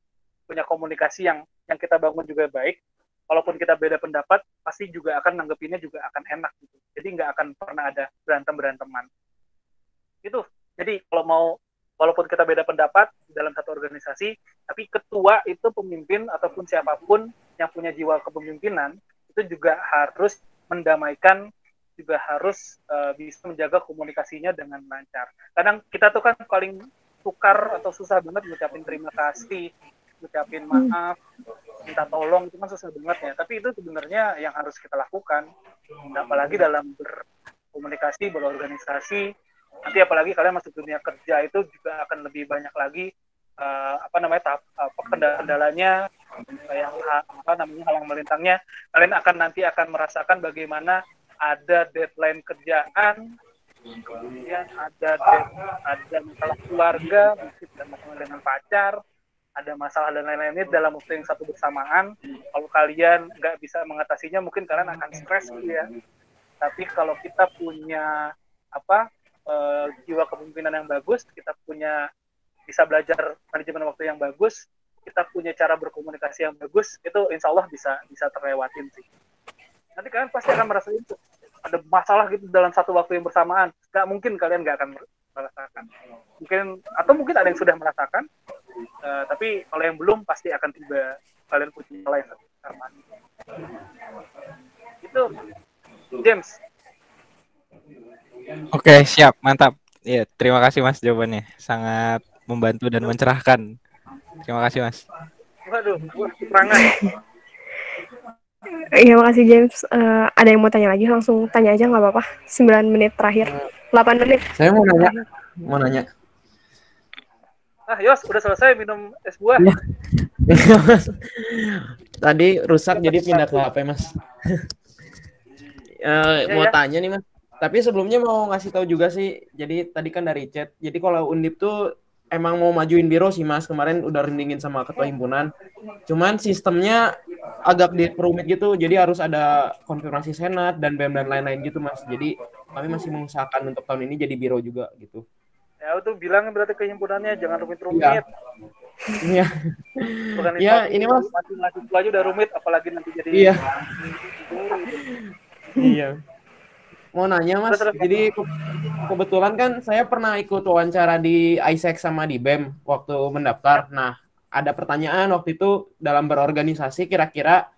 punya komunikasi yang kita bangun juga baik, walaupun kita beda pendapat, pasti juga akan nanggepinnya juga akan enak gitu. Jadi nggak akan pernah ada beranteman. Itu. Jadi walaupun kita beda pendapat dalam satu organisasi, tapi ketua itu pemimpin ataupun siapapun yang punya jiwa kepemimpinan, itu juga harus mendamaikan, juga harus bisa menjaga komunikasinya dengan lancar. Kadang kita tuh kan paling sukar atau susah banget ngucapin terima kasih, ngucapin maaf, minta tolong, itu kan susah banget ya. Tapi itu sebenarnya yang harus kita lakukan. Apalagi dalam berkomunikasi, berorganisasi, nanti apalagi kalian masuk dunia kerja, itu juga akan lebih banyak lagi kendala-kendalanya, halang melintangnya. Kalian nanti akan merasakan bagaimana ada deadline kerjaan, kemudian ada masalah keluarga, mungkin ada masalah dengan pacar, ada masalah dan lain-lainnya dalam waktu yang satu bersamaan. Kalau kalian nggak bisa mengatasinya, mungkin kalian akan stres gitu ya. Tapi kalau kita punya jiwa kepemimpinan yang bagus, kita bisa belajar manajemen waktu yang bagus, kita punya cara berkomunikasi yang bagus, itu insya Allah bisa terlewatin sih. Nanti kalian pasti akan merasa itu. ada masalah gitu dalam satu waktu yang bersamaan, nggak mungkin kalian nggak akan merasakan. Mungkin ada yang sudah merasakan, tapi kalau yang belum pasti akan tiba kalian punya masalah yang sama. Itu James. Oke, siap, mantap. Iya, terima kasih Mas jawabannya. Sangat membantu dan mencerahkan. Terima kasih Mas. Waduh, keterangan. Iya, makasih James. Ada yang mau tanya lagi? Langsung tanya aja nggak apa-apa. 9 menit terakhir. 8 menit. Saya mau nanya. Yos, udah selesai minum es buah. Tadi rusak jadi pindah ke HP, Mas. Mau tanya nih, Mas. Tapi sebelumnya mau ngasih tahu juga sih. Jadi tadi kan dari chat. Jadi kalau Undip tuh emang mau majuin biro sih, Mas. Kemarin udah rundingin sama ketua himpunan. Cuman sistemnya agak diperumit gitu. Jadi harus ada konfirmasi senat dan BEM dan lain-lain gitu, Mas. Jadi kami masih mengusahakan untuk tahun ini jadi biro juga gitu. Ya itu bilang berarti ke himpunannya jangan rumit-rumit. Iya. Bukan ya, ini Mas. Masih aja udah rumit, apalagi nanti jadi. Iya. Iya. Mau nanya Mas, jadi kebetulan kan saya pernah ikut wawancara di ISEC sama di BEM waktu mendaftar. Nah, ada pertanyaan waktu itu dalam berorganisasi kira-kira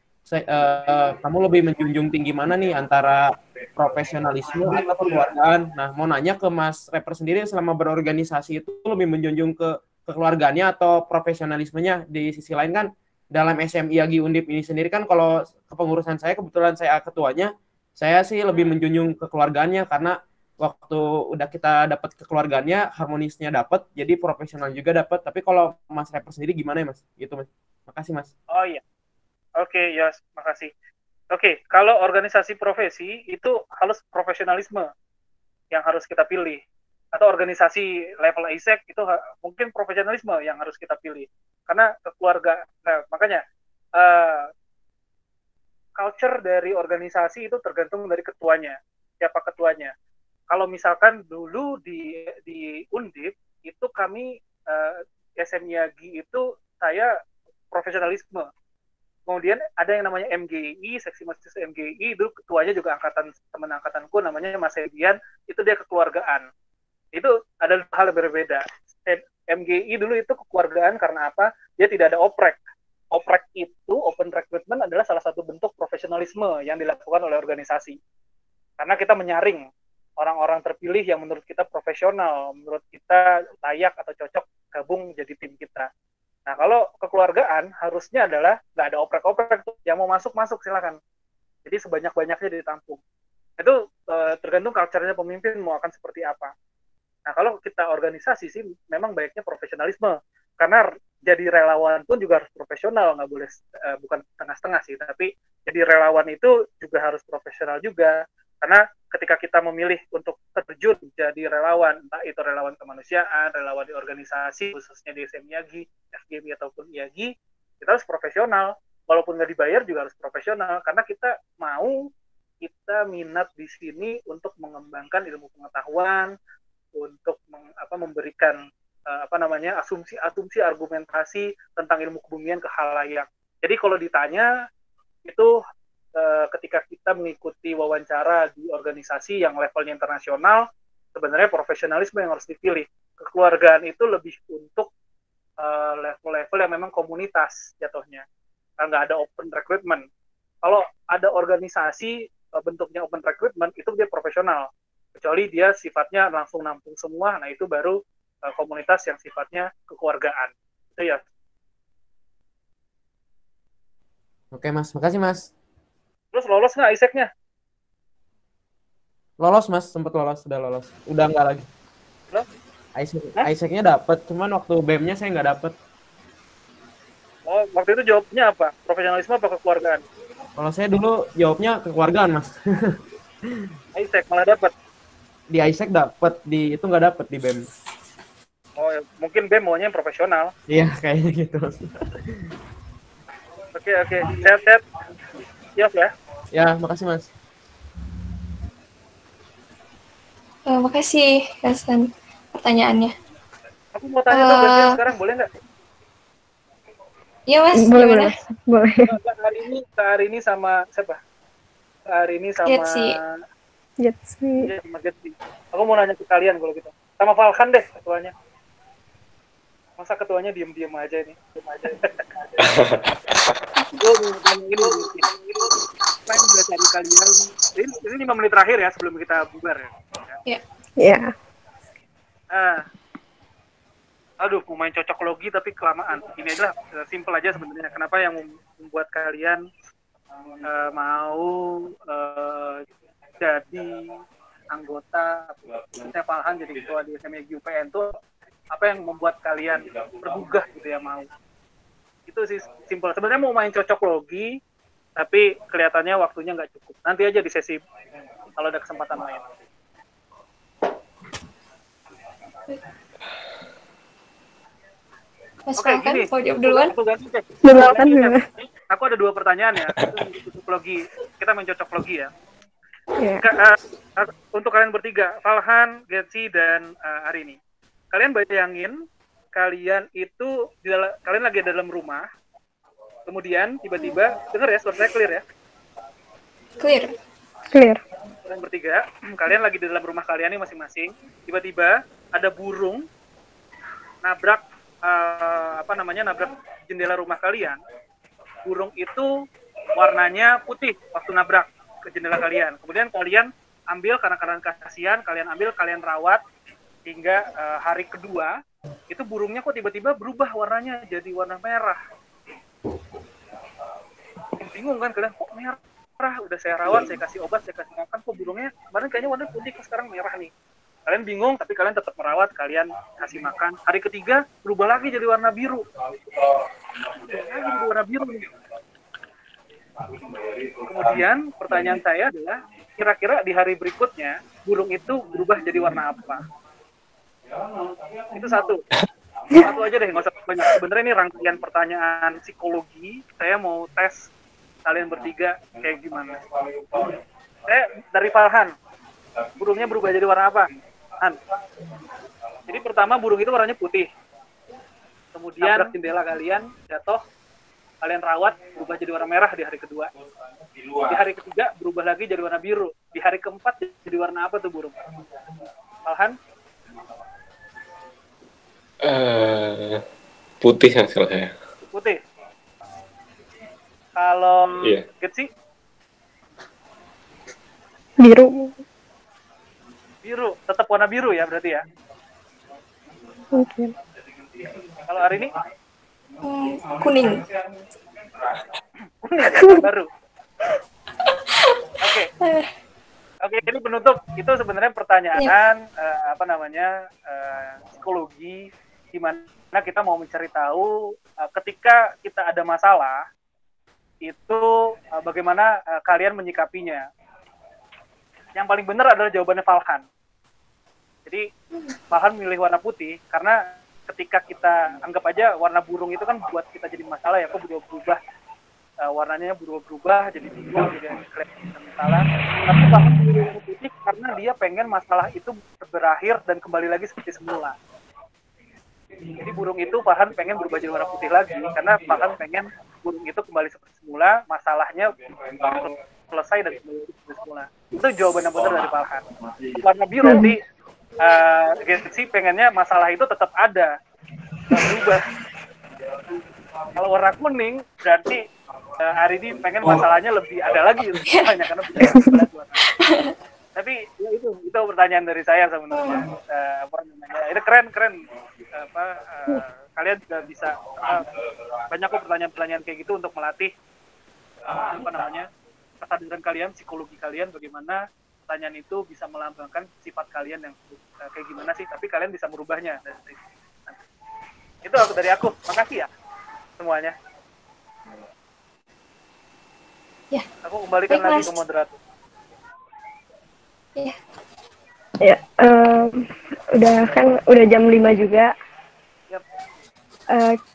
kamu lebih menjunjung tinggi mana nih antara profesionalisme atau kekeluargaan? Nah, mau nanya ke Mas Rapper sendiri selama berorganisasi itu lebih menjunjung ke kekeluargaannya atau profesionalismenya. Di sisi lain kan dalam SMIAGI Undip ini sendiri kan kalau kepengurusan saya kebetulan saya ketuanya, saya sih lebih menjunjung kekeluargaannya karena waktu udah kita dapat kekeluargaannya, harmonisnya dapat, jadi profesional juga dapat. Tapi kalau Mas Rapper sendiri gimana ya Mas? Gitu Mas. Makasih Mas. Oh iya. Oke, Yos, makasih. Oke, kalau organisasi profesi itu harus profesionalisme yang harus kita pilih. Atau organisasi level ISEC itu mungkin profesionalisme yang harus kita pilih. Karena makanya culture dari organisasi itu tergantung dari ketuanya. Siapa ketuanya. Kalau misalkan dulu di Undip, itu kami SMIAGI itu saya profesionalisme. Kemudian ada yang namanya MGI, seksi mahasiswa MGI, dulu ketuanya juga teman angkatanku namanya Mas Edian, itu dia kekeluargaan. Itu ada hal yang berbeda. MGI dulu itu kekeluargaan karena apa? Dia tidak ada oprek. Oprek itu, open recruitment, adalah salah satu bentuk profesionalisme yang dilakukan oleh organisasi. Karena kita menyaring orang-orang terpilih yang menurut kita profesional, menurut kita layak atau cocok gabung jadi tim kita. Nah, kalau kekeluargaan harusnya adalah nggak ada oprek-oprek tuh. Yang mau masuk silakan. Jadi sebanyak-banyaknya ditampung. Itu tergantung culture-nya pemimpin mau akan seperti apa. Nah, kalau kita organisasi sih memang baiknya profesionalisme. Karena jadi relawan pun juga harus profesional, nggak boleh bukan setengah-setengah sih, tapi jadi relawan itu juga harus profesional juga. Karena ketika kita memilih untuk terjun jadi relawan, entah itu relawan kemanusiaan, relawan di organisasi, khususnya di SMIAGI, FGMI ataupun IAGI, kita harus profesional. Walaupun nggak dibayar juga harus profesional, karena kita minat di sini untuk mengembangkan ilmu pengetahuan, untuk memberikan asumsi argumentasi tentang ilmu kebumian ke khalayak. Jadi kalau ditanya itu ketika kita mengikuti wawancara di organisasi yang levelnya internasional, sebenarnya profesionalisme yang harus dipilih. Kekeluargaan itu lebih untuk level-level yang memang komunitas jatuhnya. Nggak ada open recruitment. Kalau ada organisasi bentuknya open recruitment, itu dia profesional. Kecuali dia sifatnya langsung nampung semua, nah itu baru komunitas yang sifatnya kekeluargaan. Itu ya. Oke Mas, makasih Mas. Terus lolos nggak ISEC-nya? Lolos Mas, sempat lolos, sudah lolos. Udah nggak lagi. ISEC-nya dapat, cuman waktu BEM-nya saya nggak dapat. Oh, waktu itu jawabnya apa? Profesionalisme apa kekeluargaan? Kalau saya dulu jawabnya kekeluargaan Mas. ISEC malah dapat. Di ISEC dapat, di itu nggak dapat di BEM. Oh, mungkin BEM maunya yang profesional. Iya, kayaknya gitu. Oke. Sehat-sehat. Siap ya. Ya, makasih Mas. Makasih, Hasan, pertanyaannya. Aku mau tanya dong, berarti sekarang boleh nggak? Iya Mas, boleh, gimana? Boleh. Kak Arini sama siapa? Kak Arini sama Ketsi. Jetsi. Iya, Mas Getsi. Aku mau nanya ke kalian kalau gitu. Sama Falhan deh ketuanya. Masa ketuanya diem-diem aja nih? Diem aja. Gue mau tanya ini, apa yang udah cari kalian? Ini 5 menit terakhir ya sebelum kita bubar ya. Ya. Aduh, mau main cocok logi tapi kelamaan. Ini aja lah, simple aja sebenarnya. Kenapa yang membuat kalian mau jadi anggota Falhan jadi ketua di SMIG UPN tuh apa yang membuat kalian bergugah gitu ya mau? Itu sih simple. Sebenarnya mau main cocok logi, tapi kelihatannya waktunya nggak cukup. Nanti aja di sesi kalau ada kesempatan lain. Mas Oke, Falhan, gini. mau jawab duluan? Aku ada 2 pertanyaan ya. Itu cocok logi. Kita main cocok logi ya. Yeah. Untuk kalian bertiga, Falhan, Getsi, dan Arini. Kalian bayangin, kalian itu kalian lagi dalam rumah, kemudian tiba-tiba, dengar ya, suara saya clear ya? Clear. Kalian bertiga, kalian lagi di dalam rumah kalian nih masing-masing, tiba-tiba ada burung nabrak nabrak jendela rumah kalian. Burung itu warnanya putih waktu nabrak ke jendela kalian. Kemudian kalian ambil karena kalian kasihan, kalian rawat hingga hari kedua itu burungnya kok tiba-tiba berubah warnanya jadi warna merah. Bingung kan kalian, kok merah? Udah saya rawat, saya kasih obat, saya kasih makan, kok burungnya kemarin kayaknya warna putih, kok sekarang merah nih. Kalian bingung, tapi kalian tetap merawat, kalian kasih makan. Hari ketiga berubah lagi jadi warna biru. Kemudian pertanyaan saya adalah, kira-kira di hari berikutnya burung itu berubah jadi warna apa? Itu satu aja deh, nggak usah banyak. Sebenarnya ini rangkaian pertanyaan psikologi. Saya mau tes kalian bertiga kayak gimana. Saya dari Falhan, burungnya berubah jadi warna apa? Han. Jadi pertama burung itu warnanya putih, kemudian nabrak jendela kalian, jatuh, kalian rawat, berubah jadi warna merah di hari kedua. Di hari ketiga berubah lagi jadi warna biru. Di hari keempat jadi warna apa tuh burung? Falhan? Putih hasilnya. Putih. Kalau Getsi? Biru. Biru, tetap warna biru ya berarti ya? Mungkin. Kalau hari ini? Kuning. Kuning, baru. Oke, ini penutup. Itu sebenarnya pertanyaan psikologi, gimana kita mau mencari tahu ketika kita ada masalah itu bagaimana kalian menyikapinya. Yang paling benar adalah jawabannya Falhan. Jadi Falhan milih warna putih karena ketika kita anggap aja warna burung itu kan buat kita jadi masalah ya, kok berubah warnanya berubah jadi bingung, jadi kelihatan masalah. Tapi Falhan milih warna putih karena dia pengen masalah itu berakhir dan kembali lagi seperti semula. Jadi burung itu Falhan pengen berubah jadi warna putih lagi karena Falhan pengen burung itu kembali seperti semula, masalahnya selesai dan kembali seperti semula. Itu jawaban yang benar dari Falhan. Warna biru di Getsi pengennya masalah itu tetap ada, nggak berubah. Kalau warna kuning berarti hari ini pengen masalahnya lebih ada lagi banyak karena tapi ya itu pertanyaan dari saya sebenarnya. Itu keren kalian juga bisa banyak kok pertanyaan kayak gitu untuk melatih kesadaran kalian, psikologi kalian, bagaimana pertanyaan itu bisa melambangkan sifat kalian yang kayak gimana sih, tapi kalian bisa merubahnya. Itu dari aku. Makasih ya semuanya. Ya. Aku kembalikan lagi ke moderator. Ya, udah jam 5 juga. Yep.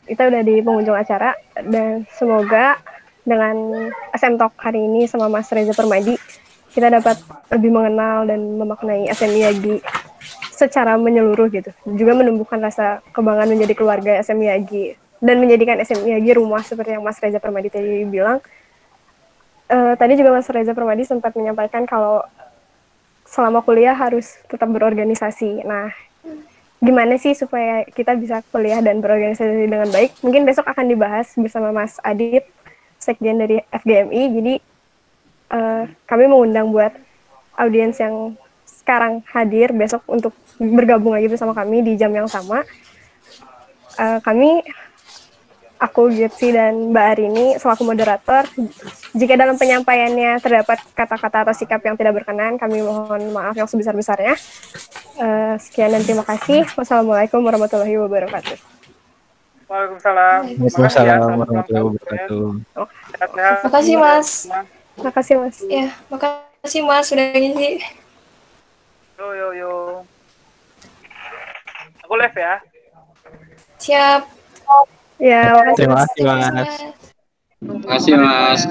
Kita udah di penghujung acara dan semoga dengan SM Talk hari ini sama Mas Reza Permadi kita dapat lebih mengenal dan memaknai SMIAGI secara menyeluruh gitu. Juga menumbuhkan rasa kebanggaan menjadi keluarga SMIAGI dan menjadikan SMIAGI rumah seperti yang Mas Reza Permadi tadi bilang. Tadi juga Mas Reza Permadi sempat menyampaikan kalau selama kuliah harus tetap berorganisasi. Nah, gimana sih supaya kita bisa kuliah dan berorganisasi dengan baik? Mungkin besok akan dibahas bersama Mas Adit, Sekjen dari FGMI. Jadi kami mengundang buat audiens yang sekarang hadir besok untuk bergabung lagi bersama kami di jam yang sama. Aku Gitsi dan Mbak Arini selaku moderator. Jika dalam penyampaiannya terdapat kata-kata atau sikap yang tidak berkenan, kami mohon maaf yang sebesar-besarnya. Sekian dan terima kasih. Wassalamualaikum warahmatullahi wabarakatuh. Waalaikumsalam. Waalaikumsalam warahmatullahi wabarakatuh. Terima kasih, Mas. Terima kasih, Mas. Ya, makasih Mas sudah ngisi. Yo. Aku live ya. Siap. Ya, Terima kasih, Mas. Terima kasih, Mas.